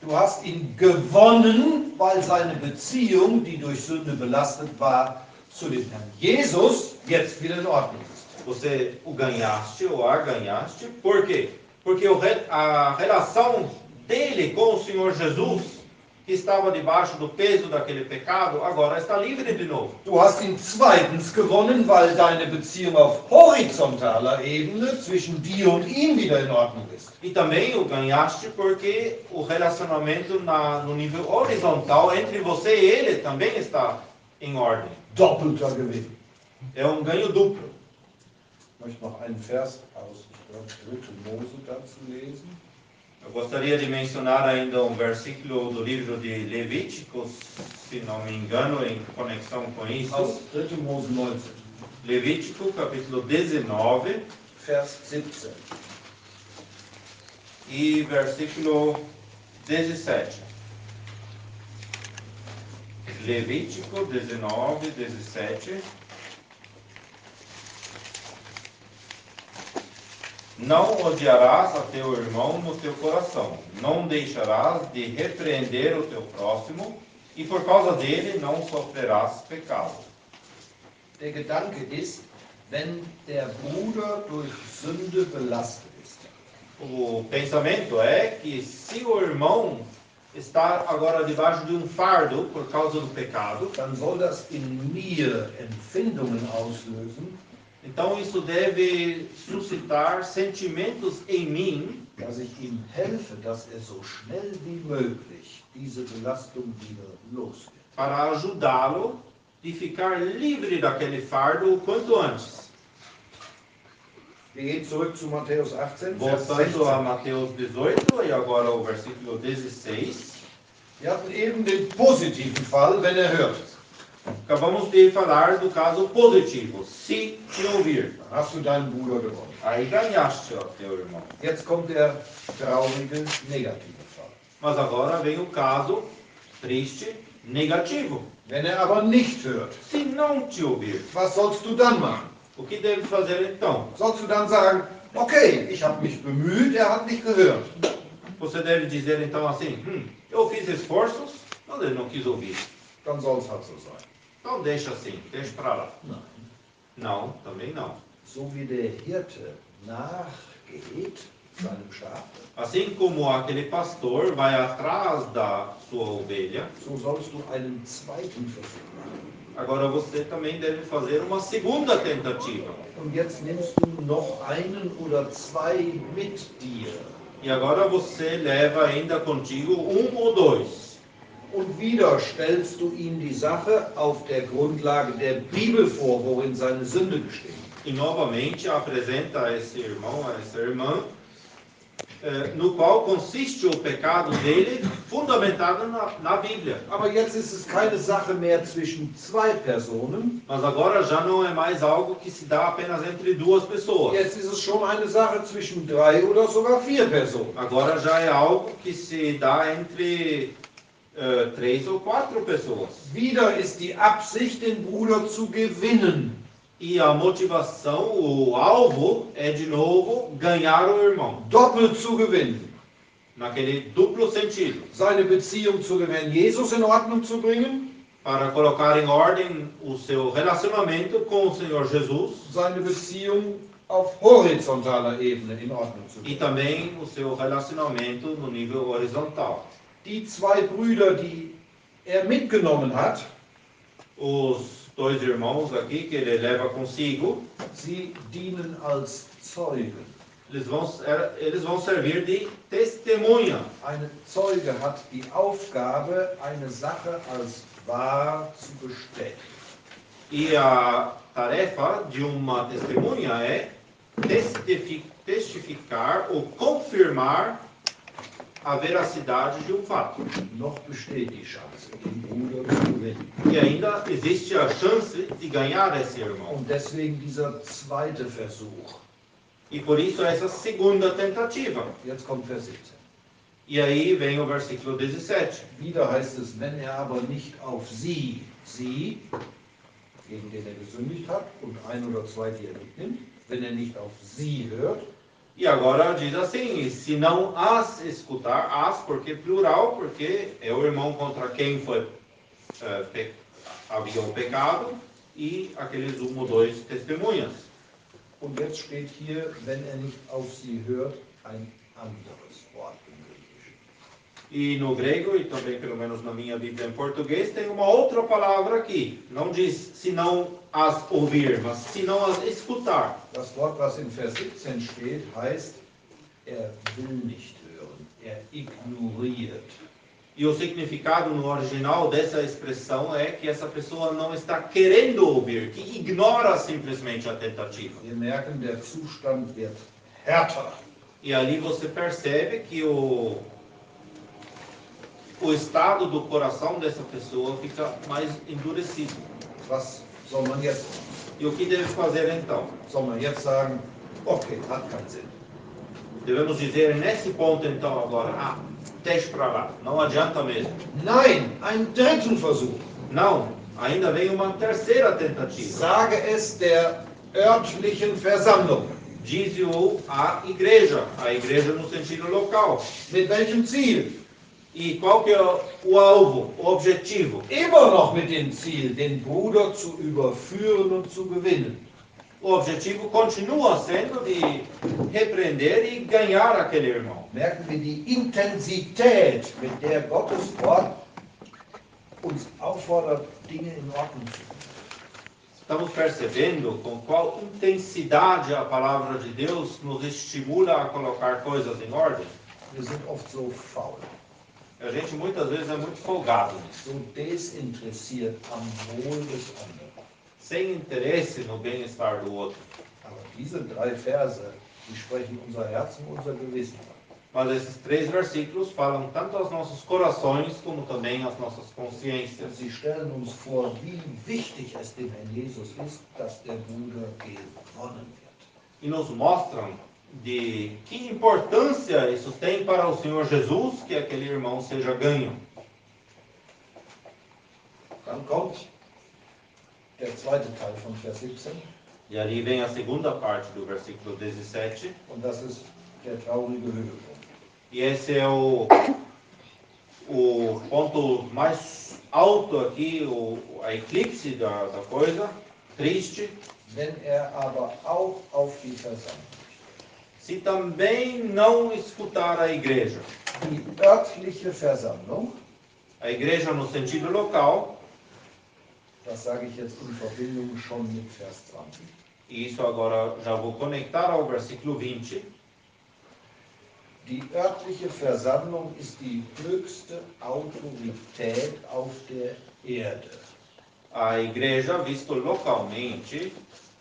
Du hast ihn gewonnen, weil seine Beziehung, die durch Sünde belastet war, zu dem Herrn Jesus jetzt wieder in Ordnung ist. Você o ganhaste ou a ganhaste. Por quê? Porque a relação dele com o Senhor Jesus, que estava debaixo do peso daquele pecado, agora está livre de novo. Du hast ihn zweitens gewonnen, weil deine Beziehung auf horizontaler Ebene zwischen dir und ihm wieder in Ordnung ist. E também o ganhaste porque o relacionamento no nível horizontal entre você e ele também está em ordem. Doppelter Gewinn. É um ganho duplo. Ich möchte noch einen Vers aus, ich glaube, 3. Mose dazu lesen. Eu gostaria de mencionar ainda um versículo do livro de Levíticos, se não me engano, em conexão com isso. Aus 3. Mose 19, Levítico, capítulo 19, Vers 17. e versículo 17. Levítico 19, 17. Não odiarás a teu irmão no teu coração, não deixarás de repreender o teu próximo, e por causa dele não sofrerás pecado. Der Gedanke ist, wenn der Bruder durch Sünde belastet ist, O pensamento é que se o irmão está agora debaixo de um fardo por causa do pecado, dann soll das in mir Empfindungen auslösen, então isso deve suscitar sentimentos em mim, dass ich ihm helfe, dass so schnell wie möglich diese Belastung wieder los wird. para ajudá-lo de ficar livre daquele fardo o quanto antes. Wir gehen zurück zu Matthäus 18, Vers Voltando a 16. Mateus 18 e agora o versículo 16. Wir hatten eben den positiven Fall, wenn hört. Acabamos de falar do caso positivo, se te ouvir. Dann hast du deinen Bruder gewonnen. Aí ganhaste o teu irmão. Jetzt kommt der traurige, negative Fall. Mas agora vem o caso triste, negativo. Wenn aber nicht hört, Se não te ouvir, was sollst du dann machen? o que deve fazer então? Sollst du dann sagen, okay, ich habe mich bemüht, hat nicht gehört. Você deve dizer então assim, eu fiz esforços, mas ele não quis ouvir. Dann soll es halt so sein. Então deixa assim, deixa para lá. Nein. Não, também não. So wie der Hirte nachgeht seinem Schaf, Assim como aquele pastor vai atrás da sua ovelha, so sollst du einen zweiten Versuch machen. agora você também deve fazer uma segunda tentativa. Und jetzt nimmst du noch einen oder zwei mit dir. E agora você leva ainda contigo um ou dois. Und wieder stellst du ihm die Sache auf der Grundlage der Bibel vor, worin seine Sünde besteht. E novamente apresenta a esse irmão, a essa irmã, no qual consiste o pecado dele, fundamentado na Bíblia. Aber jetzt ist es keine Sache mehr zwischen zwei Personen. Mas agora já não é mais algo que se dá apenas entre duas pessoas. Jetzt ist es schon eine Sache zwischen drei oder sogar vier Personen. Agora já é algo que se dá entre 3 ou 4 pessoas. Wieder ist die Absicht, den Bruder zu gewinnen. E a motivação, o alvo, é de novo ganhar o irmão. Doppelt zu gewinnen. Naquele duplo sentido. Seine Beziehung zu dem Herrn Jesus in Ordnung zu bringen. Para colocar em ordem o seu relacionamento com o Senhor Jesus. Seine Beziehung auf horizontaler Ebene in Ordnung zu E bringen. também o seu relacionamento no nível horizontal. Die zwei Brüder, die mitgenommen hat, Os dois irmãos aqui que ele leva consigo, sie dienen als Zeugen. eles vão servir de testemunha. Ein Zeuge hat die Aufgabe, eine Sache als wahr zu bestätigen. E a tarefa de uma testemunha é testificar ou confirmar a veracidade de fato. Noch besteht die Chance, den Bruder zu gewinnen. E ainda existe a chance de ganhar esse irmão. Und deswegen dieser zweite Versuch. E por isso essa segunda tentativa. Jetzt kommt Vers 17. E aí vem o versículo 17. Wieder heißt es, wenn er aber nicht auf sie, gegen den er gesündigt hat, und ein oder zwei, die er mitnimmt, wenn er nicht auf sie hört. E agora diz assim, se não as escutar, as porque plural, porque é o irmão contra quem foi havia o pecado e aqueles um ou dois testemunhas. Und jetzt steht hier, wenn er nicht auf sie hört, ein anderes Wort im Griechischen. E no grego, e também pelo menos na minha Bíblia em português, tem uma outra palavra aqui. Não diz se não as ouvir, mas se não as escutar. Das Wort, was in Vers 17 steht, heißt, er will nicht hören, er ignoriert. E o significado no original dessa expressão é que essa pessoa não está querendo ouvir, que ignora simplesmente a tentativa. Wir merken, der Zustand wird härter. E ali você percebe que o estado do coração dessa pessoa fica mais endurecido. Was soll man jetzt? E o que deve fazer então? Soll man jetzt sagen, okay, hat keinen Sinn. Devemos dizer nesse ponto então agora, deixa para lá, não adianta mesmo. Nein, einen dritten Versuch. Não, ainda vem uma terceira tentativa. Sage es der örtlichen Versammlung. Diz-o à igreja, a igreja no sentido local. Mit welchem Ziel? E qual que é o alvo, o objetivo? Immer noch mit dem Ziel, den Bruder zu überführen und zu gewinnen. O objetivo continua sendo de repreender e ganhar aquele irmão. Merken wir die Intensität, mit der Gottes Wort uns auffordert, Dinge in Ordnung zu bringen. Estamos percebendo com qual intensidade a palavra de Deus nos estimula a colocar coisas em ordem? Wir sind oft so faul, A gente muitas vezes é muito folgado nisso, so desinteressiert am Wohl des anderen. sem interesse no bem-estar do outro. Aber diese drei Verse, die sprechen unser Herz und unser Gewissen an. Mas esses 3 versículos falam tanto aos nossos corações como também às nossas consciências. Sie stellen uns vor, wie wichtig es dem Herrn Jesus ist, dass der Bruder gewonnen wird. E nos mostram de que importância isso tem para o Senhor Jesus que aquele irmão seja ganho. Dann kommt der zweite Teil von Vers 17 E ali vem a segunda parte do versículo 17. und das ist der traurige Höhepunkt. E esse é o ponto mais alto aqui, a eclipse da coisa, triste. Wenn er aber auch auf die Versammlung, Se também não escutar a igreja, die örtliche Versammlung, a igreja no sentido local, das sage ich jetzt in Verbindung schon mit Vers 20, e isso agora já vou conectar ao versículo 20, die örtliche Versammlung ist die höchste Autorität auf der Erde. a igreja, visto localmente,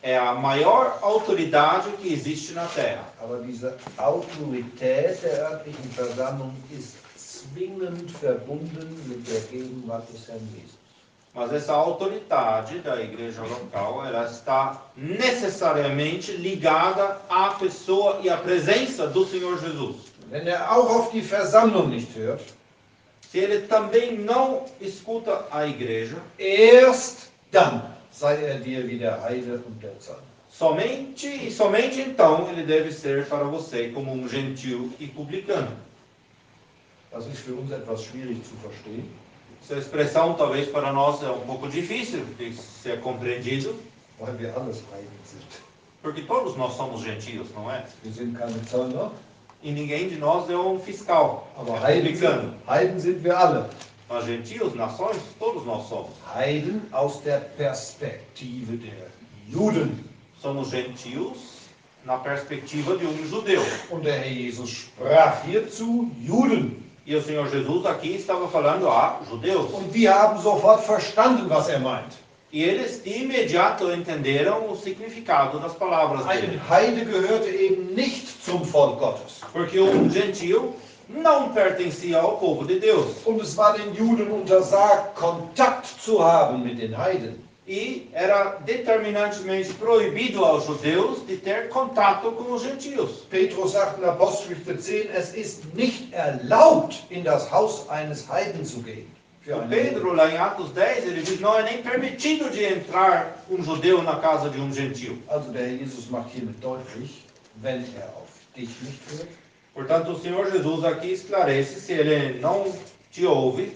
é a maior autoridade que existe na Terra. Aber diese Autorität der örtlichen Versammlung ist zwingend verbunden mit der Gegenwart des Herrn Jesus. Mas essa autoridade da igreja local, ela está necessariamente ligada à pessoa e à presença do Senhor Jesus. Wenn er auch auf die Versammlung nicht hört, Se ele também não escuta a igreja, erst dann sei er dir wie der Heide und der Zöllner. somente então ele deve ser para você como um gentil e publicano. Das ist für uns etwas schwierig zu verstehen. Essa expressão talvez para nós é um pouco difícil de ser compreendido, Weil wir alles Heiden sind. porque todos nós somos gentios, não é? Wir sind keine Zöllner, E ninguém de nós é um fiscal, aber é publicano. Heiden sind wir alle. Mas gentios, nações, todos nós somos. Heiden aus der Perspektive der Juden. Somos gentios na perspectiva de um judeu. Und der Herr Jesus sprach hier zu Juden. E o Senhor Jesus aqui estava falando a judeus. Und wir haben sofort verstanden, was er meint. E eles de imediato entenderam o significado das palavras dele. Ein Heide gehörte eben nicht zum Volk Gottes. Porque gentil não pertencia ao povo de Deus. Und es war den Juden untersagt, Kontakt zu haben mit den Heiden. E era determinantemente proibido aos judeus de ter contato com os gentios. Petrus sagt in Apostelgeschichte 10, es ist nicht erlaubt, in das Haus eines Heiden zu gehen. Für einen Pedro, lá em Atos 10, ele diz, não é nem permitido de entrar judeu na casa de gentil. Also der Herr Jesus macht hiermit deutlich, wenn er auf dich nicht hört, Portanto, o Senhor Jesus aqui esclarece, se ele não te ouve,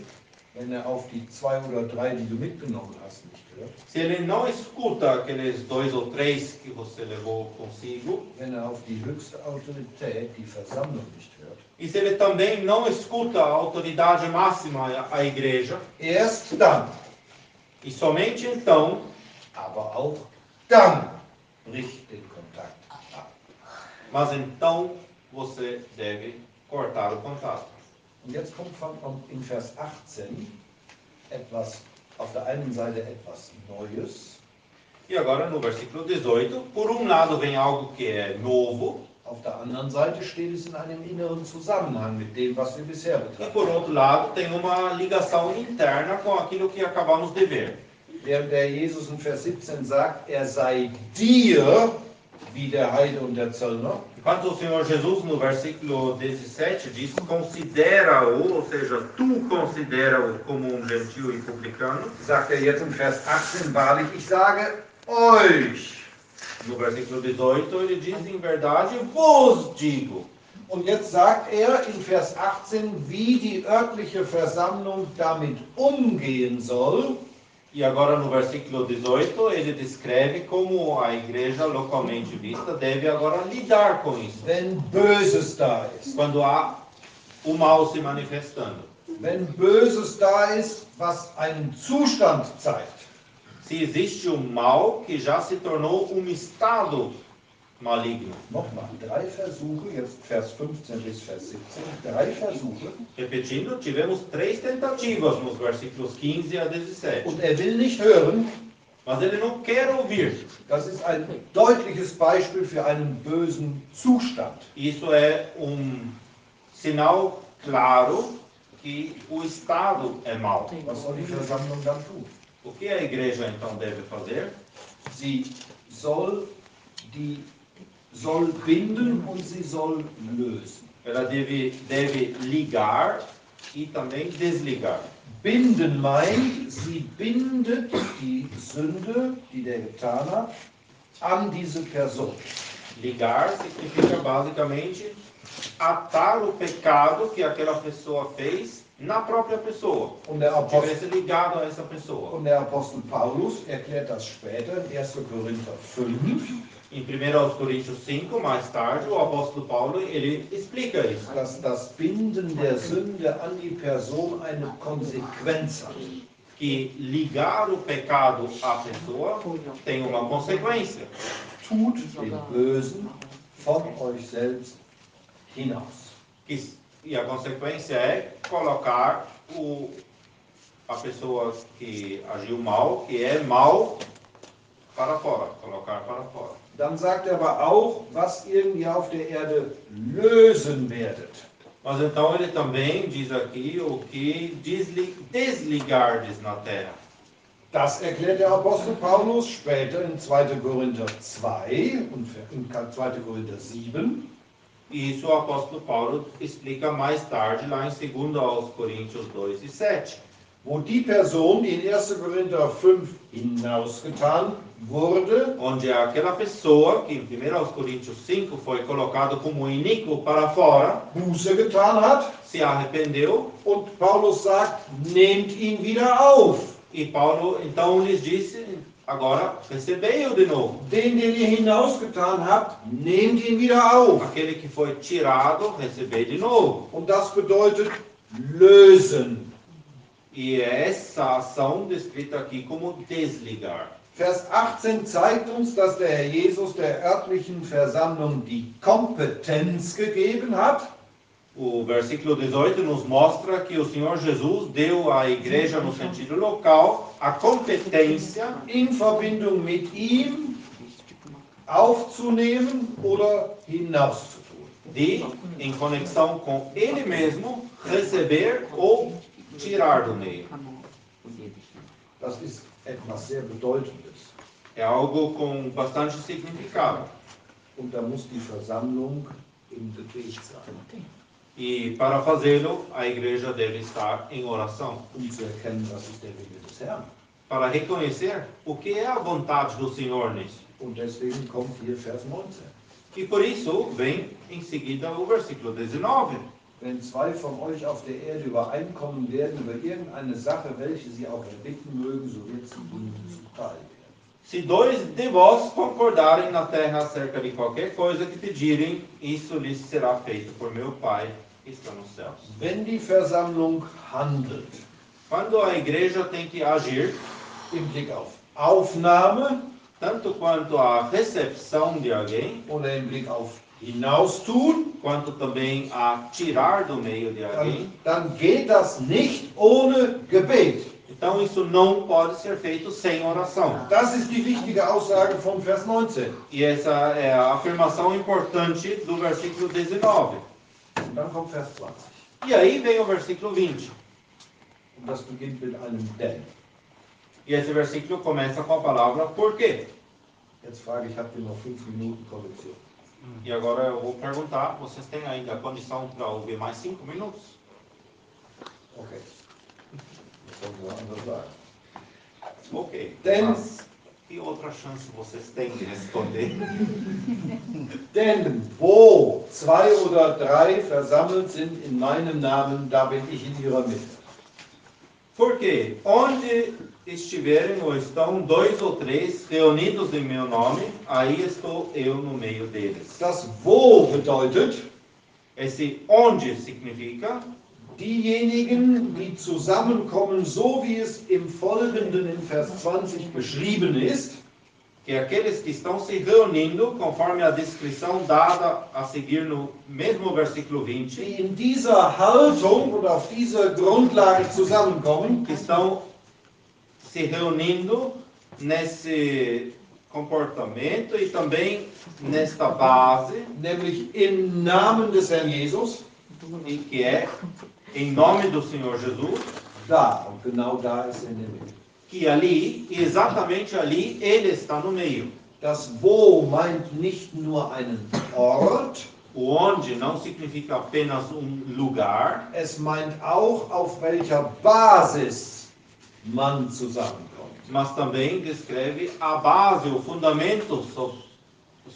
wenn er auf die 2 oder 3, die du mitgenommen hast, nicht hört, se ele não escuta aqueles 2 ou 3 que você levou consigo, wenn er auf die höchste Autorität, die Versammlung nicht hört, e se ele também não escuta a autoridade máxima, a igreja, erst dann, e somente então, aber auch dann bricht den Kontakt ab. mas então você deve cortar o contato. Und jetzt kommt in Vers 18 etwas, auf der einen Seite etwas Neues, E agora no versículo 18, por um lado vem algo que é novo, auf der anderen Seite steht es in einem inneren Zusammenhang mit dem, was wir bisher e betrachtet por outro lado tem uma ligação interna com aquilo que acabamos de ver. Während der Jesus in Vers 17 sagt, er sei dir wie der Heide und der Zöllner, Enquanto o Senhor Jesus no versículo 17 diz, considera-o, ou seja, tu considera-o como gentil e publicano, sagt er jetzt in Vers 18, wahrlich, ich sage euch. no versículo 18 ele diz, em verdade, vos digo. Und jetzt sagt er in Vers 18, wie die örtliche Versammlung damit umgehen soll. E agora no versículo 18 ele descreve como a igreja localmente vista deve agora lidar com isso. Wenn Böses da ist. Quando há o mal se manifestando. Wenn Böses da ist, was einen Zustand zeigt. Se existe mal que já se tornou estado maligno. Nochmal, 3 Versuche, jetzt Vers 15 bis Vers 17, 3 Versuche. Repetindo, tivemos 3 tentativas nos versículos 15 a 17. Und er will nicht hören. Mas ele não quer ouvir. Das ist ein deutliches Beispiel für einen bösen Zustand. Isso é sinal claro que o estado é mau. Was soll die Versammlung dann tun? O que a igreja então deve fazer? Sie soll binden und sie soll lösen. Ela deve ligar e também desligar. Binden meint, sie bindet die Sünde, die der getan hat, an diese Person. Ligar significa basicamente atar o pecado que aquela pessoa fez na própria pessoa. Und der Tivesse ligado a essa pessoa. Apostel Paulus erklärt das später in 1. Korinther 5. Em 1 Coríntios 5, mais tarde, o apóstolo Paulo ele explica isso. Dass das Binden der Sünde an die Person eine Konsequenz hat. Que ligar o pecado à pessoa tem uma consequência. Tut den Bösen von euch selbst hinaus. E a consequência é colocar a pessoa que agiu mal, que é mal, para fora, colocar para fora. Dann sagt er aber auch, was ihr hier auf der Erde lösen werdet. Mas então ele também diz aqui o que desligardes na terra. Das erklärt der Apostel Paulus später in 2. Korinther 2 und in 2. Korinther 7. Isso o apóstolo Paulo explica mais tarde lá em 2 aos Coríntios 2 e 7. Wo die Person, die in 1. Korinther 5 hinausgetan wurde, onde aquela pessoa que em 1 aos Coríntios 5 foi colocado como iníquo para fora, Buße getan hat, se arrependeu, und Paulus sagt, nehmt ihn wieder auf. e Paulo então lhes disse, agora recebei-o de novo. Den ihr hinausgetan habt, nehmt ihn wieder auf. Aquele que foi tirado, recebei de novo. Und das bedeutet lösen. E é essa ação descrita aqui como desligar. Vers 18 zeigt uns, dass der Herr Jesus der örtlichen Versammlung die Kompetenz gegeben hat. O versículo 18 nos mostra que o Senhor Jesus deu à igreja, no sentido local, a competência in Verbindung mit ihm aufzunehmen oder hinauszutun. de, em conexão com Ele mesmo, receber ou tirar do meio. Das ist etwas sehr Bedeutendes. É algo com bastante significado. Und da muss die Versammlung im Gebet sein, E para fazê-lo, a igreja deve estar em oração, zu erkennen, was ist der Wille des Herrn. para reconhecer o que é a vontade do Senhor nisso. Und deswegen kommt hier Vers 19. E por isso vem em seguida o versículo 19. Wenn zwei von euch auf der Erde übereinkommen werden über irgendeine Sache, welche sie auch erbitten mögen, so wird sie ihnen zuteil werden. Se dois de vós concordarem na terra acerca de qualquer coisa que pedirem, isso lhes será feito por meu Pai que está nos céus. Wenn die Versammlung handelt, Quando a igreja tem que agir, im Blick auf Aufnahme tanto quanto a recepção de alguém, oder im Blick auf Hinaustun, quanto também a tirar do meio de alguém, dann geht das nicht ohne Gebet. então isso não pode ser feito sem oração. Das ist die wichtige Aussage vom Vers 19. E essa é a afirmação importante do versículo 19. Und dann kommt Vers 20. E aí vem o versículo 20. Und das beginnt mit einem Denn. E esse versículo começa com a palavra por quê. Jetzt frage ich, habt ihr noch 5 Minuten Korrektion? E agora eu vou perguntar, vocês têm ainda condição para ouvir mais 5 minutos? Okay. Das sollen wir anders sagen. Ok. Denn- Mas que outra chance vocês têm de responder? Denn wo 2 oder 3 versammelt sind in meinem Namen, da bin ich in ihrer Mitte. Porque onde estiverem ou estão 2 ou 3 reunidos em meu nome, aí estou eu no meio deles. Das Wo bedeutet, Esse onde significa diejenigen, die zusammenkommen, so wie es im Folgenden in Vers 20 beschrieben ist, que aqueles que estão se reunindo, conforme a descrição dada a seguir no mesmo versículo 20, die in dieser Haltung und auf dieser Grundlage zusammenkommen, que estão se reunindo nesse comportamento e também nesta base, nämlich im Namen des Herrn Jesus, e que é em nome do Senhor Jesus, da, und genau da ist er in der Mitte. que ali, e exatamente ali, ele está no meio. Das Wo meint nicht nur einen Ort, O onde não significa apenas lugar, es meint auch, auf welcher Basis man zusammenkommt. mas também descreve a base, o fundamento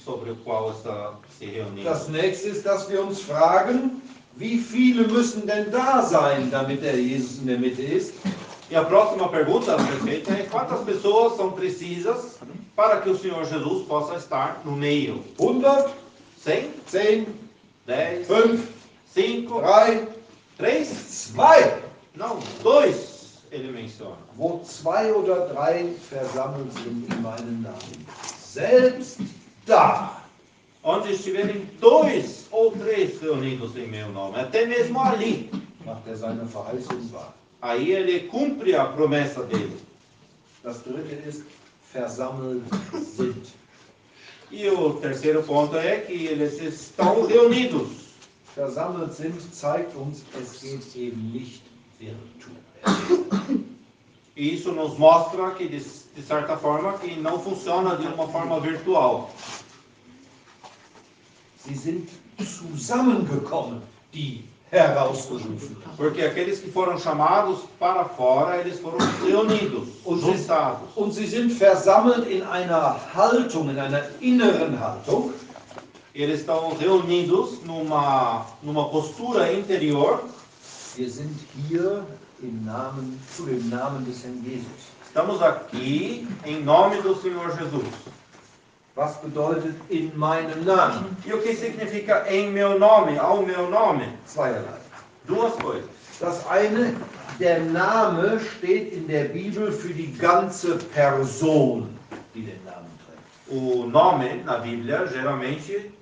sobre o qual está se reunindo. Das nächste ist, dass wir uns fragen, wie viele müssen denn da sein, damit der Jesus in der Mitte ist? E a próxima pergunta a ser feita é quantas pessoas são precisas para que o Senhor Jesus possa estar no meio? 100, 100? 10, 10? 5, 5? 3, 3? 2. Não, 2 ele menciona. Wo 2 oder 3 versammelt sind in meinem Namen. Selbst da. Onde estiverem 2 ou 3 reunidos em meu nome, até mesmo ali. Macht er seine Verheißung wahr. Aí ele cumpre a promessa dele. Das dritte ist, versammelt sind. E o terceiro ponto é que eles estão reunidos. Versammelt sind zeigt uns, es geht eben nicht virtuell. E isso nos mostra que, de certa forma, que não funciona de uma forma virtual. Sie sind zusammengekommen, die herausgerufen. Porque aqueles que foram chamados para fora, eles foram reunidos, juntados. Und sie sind versammelt in einer Haltung, in einer inneren Haltung, Eles estão reunidos numa postura interior. wir sind hier zu dem Namen des Herrn Jesus. Estamos aqui em nome do Senhor Jesus. Was bedeutet in meinem Namen? E o que significa em meu nome, ao meu nome? Zweierlei. 2 coisas. Das eine, der Name steht in der Bibel für die ganze Person, die den Namen trägt. O nome na Bíblia geralmente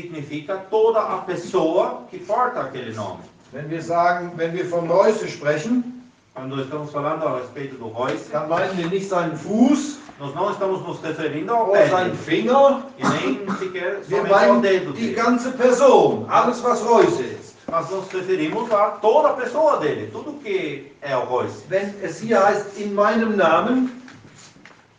significa toda a pessoa que porta aquele nome. Wenn wir von Reuse sprechen, Quando estamos falando a respeito do Reus, dann meinen wir nicht seinen Fuß nós não estamos nos referindo ao oder pé seinen dele, Finger, e nem sequer wir somente ao meinen dedo die dele. ganze Person, alles was Reuse ist. Nós nos referimos a toda a pessoa dele, tudo que é o Reus. Wenn es hier heißt, in meinem Namen,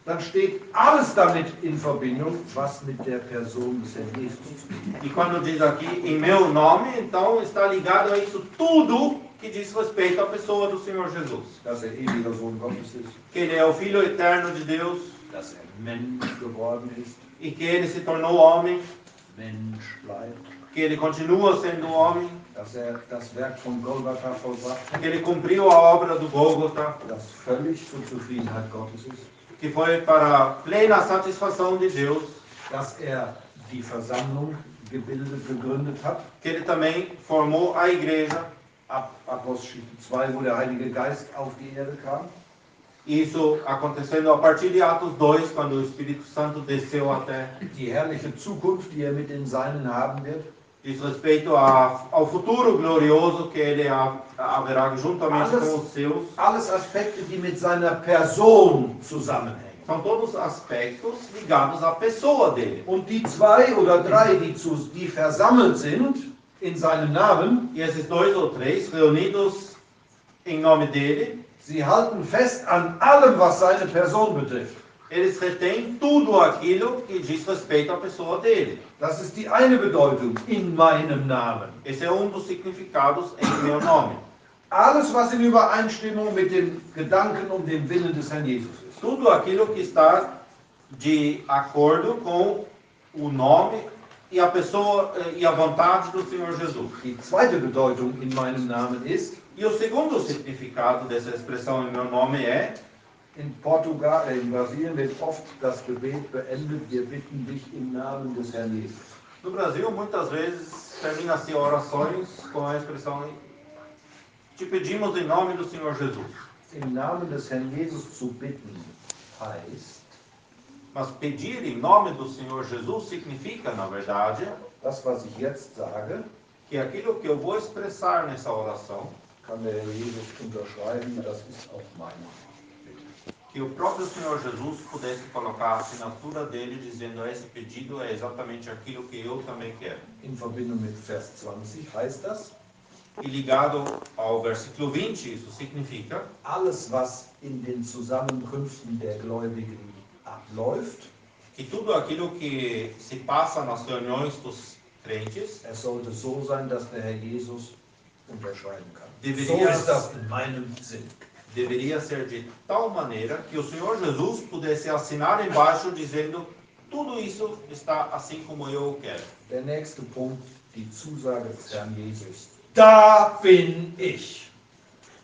dann steht alles damit in Verbindung, was mit der Person des Herrn Jesus zu tun hat. E quando diz aqui em meu nome, então está ligado a isso tudo que diz respeito à pessoa do Senhor Jesus. Dass ewiger Sohn Gottes ist, Que ele é o Filho eterno de Deus dass Mensch geworden ist, e que ele se tornou homem, Mensch bleibt, que ele continua sendo homem, dass das Werk von Golgatha vollbracht hat, que ele cumpriu a obra do Gólgota, das völlig zur Zufriedenheit Gottes ist, que foi para a plena satisfação de Deus, dass die Versammlung gegründet hat. que ele também formou a igreja. Ab Apostelgeschichte 2, wo der Heilige Geist auf die Erde kam. Isso acontecendo a partir de Atos 2, quando o Espírito Santo desceu até. Die herrliche Zukunft, die mit den Seinen haben wird. Diz respeito ao futuro glorioso que ele haverá juntamente com os seus. Alles Aspekte, die mit seiner Person zusammenhängen. São todos aspectos ligados à pessoa dele. Und die 2 oder 3, die versammelt sind in seinem Namen, E esses 2 ou 3 reunidos em nome dele, sie halten fest an allem, was seine Person betrifft. eles retêm tudo aquilo que diz respeito à pessoa dele. Das ist die eine Bedeutung, in meinem Namen. Esse é um dos significados em meu nome. Alles, was in Übereinstimmung mit dem Gedanken und dem Willen des Herrn Jesus ist. Tudo aquilo que está de acordo com o nome e a pessoa e a vontade do Senhor Jesus. Die zweite Bedeutung in meinem Namen ist, E o segundo significado dessa expressão em meu nome é: in Brasilien wird oft das Gebet beendet, wir bitten dich im Namen des Herrn Jesus. no Brasil, muitas vezes termina-se orações com a expressão: te pedimos em nome do Senhor Jesus. Im Namen des Herrn Jesus zu bitten heißt, Mas pedir em nome do Senhor Jesus significa, na verdade, das, was ich jetzt sage, que aquilo que eu vou expressar nessa oração, kann der Herr Jesus unterschreiben, das ist auch meine Bitte. que o próprio Senhor Jesus pudesse colocar a assinatura dele dizendo: esse pedido é exatamente aquilo que eu também quero. In Verbindung mit Vers 20 heißt das, E ligado ao versículo 20, isso significa alles, was in den Zusammenkünften der Gläubigen abläuft, que tudo aquilo que se passa nas reuniões dos crentes es sollte so sein, dass der Herr Jesus unterschreiben kann. So Deveria- ist das in meinem Sinn. deveria ser de tal maneira que o Senhor Jesus pudesse assinar embaixo dizendo: tudo isso está assim como eu quero. Der nächste Punkt, die Zusage des Herrn Jesus. Da bin ich.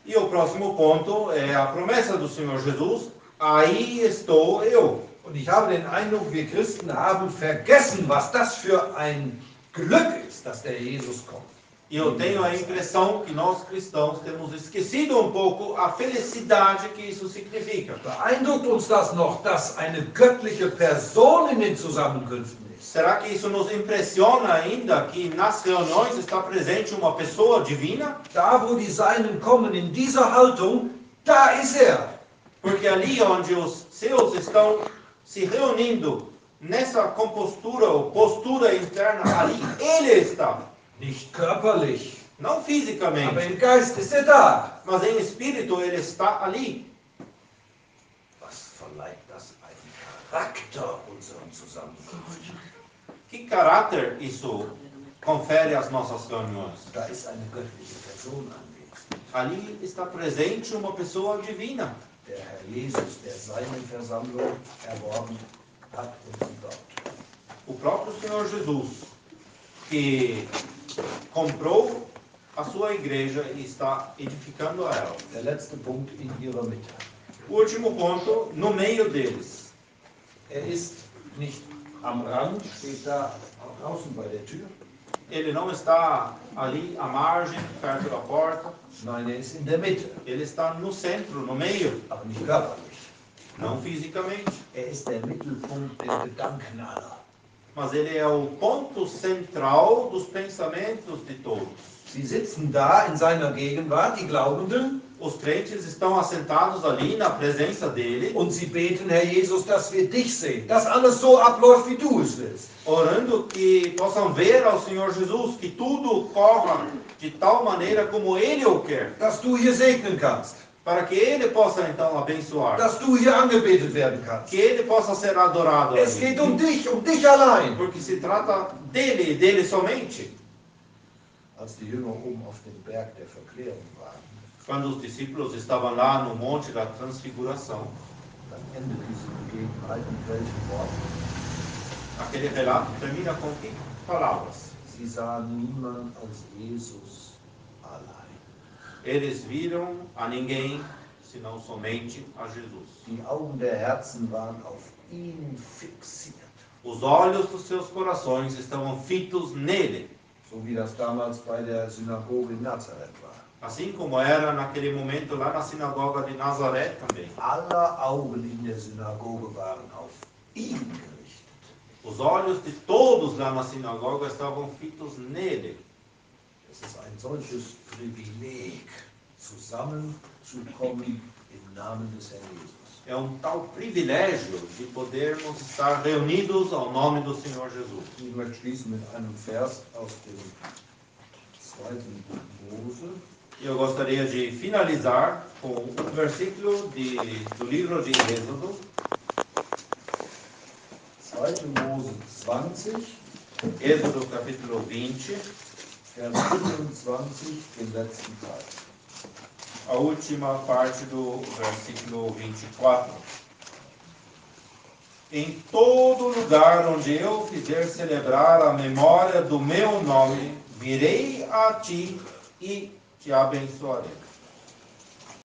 E o próximo ponto é a promessa do Senhor Jesus: aí estou eu. Und ich habe den Eindruck, wir Christen haben vergessen, was das für ein Glück ist, dass der Jesus kommt. E eu tenho a impressão que nós cristãos temos esquecido um pouco a felicidade que isso significa. Beeindruckt uns das noch, dass eine göttliche Person in den Zusammenkünften ist? Será que isso nos impressiona ainda que nas reuniões está presente uma pessoa divina? Da, wo die Seinen kommen, in dieser Haltung, da ist er. Porque ali onde os seus estão se reunindo nessa compostura ou postura interna, ali ele está. Nicht körperlich, Não aber fisicamente, im Geist ist er da. mas em espírito ele está ali. Was verleiht das einen Charakter unseren Zusammenkünften? Que caráter isso confere às nossas reuniões? Da ist eine göttliche Person anwesend. Ali está presente uma pessoa divina. Der Herr Jesus, der seine Versammlung erworben hat und sie baut. O próprio Senhor Jesus, que comprou a sua igreja e está edificando a ela. Der letzte Punkt in ihrer Mitte. O último ponto, no meio deles. Er ist nicht am Rand, steht da draußen bei der Tür. Ele não está ali à margem, perto da porta. Nein, er ist in der Mitte, Ele está no centro, no meio, aber nicht körperlich. não fisicamente. Er ist der Mittelpunkt der Gedanken aller. mas ele é o ponto central dos pensamentos de todos. Sie sitzen da in seiner Gegenwart, die Glaubenden, Os crentes estão assentados ali na presença dele, und sie beten, Herr Jesus, dass wir dich sehen, dass alles so abläuft, wie du es willst. orando que possam ver ao Senhor Jesus, que tudo corra de tal maneira como ele o quer, Dass du hier segnen kannst, para que ele possa então abençoar, dass du hier angebetet werden kannst. que ele possa ser adorado Es ali. geht um dich allein. Porque se trata dele, dele somente. Als die Jünger oben auf dem Berg der Verklärung waren, Quando os discípulos estavam lá no Monte da Transfiguração, dann endet diese Begebenheit mit welchen Worten? aquele relato termina com que palavras? Sie sahen niemand als Jesus allein. Eles viram a ninguém, senão somente a Jesus. Die Augen der Herzen waren auf ihn fixiert. Os olhos dos seus corações estavam fitos nele, So wie das damals bei der Synagoge in Nazareth war. assim como era naquele momento lá na sinagoga de Nazaré também. Aller Augen in der Synagoge waren auf ihn gerichtet. Os olhos de todos lá na sinagoga estavam fitos nele. Es ist ein solches Privileg, zusammenzukommen im Namen des Herrn Jesus. É um tal privilégio de podermos estar reunidos ao nome do Senhor Jesus. Ich möchte schließen mit einem Vers aus dem 2. Mose. Eu gostaria de finalizar com um versículo do livro de Êxodo, 2. Mose 20, Êxodo capítulo 20, Vers 25, den letzten Teil. a última parte do versículo 24. Em todo lugar onde eu fizer celebrar a memória do meu nome, virei a ti e te abençoarei.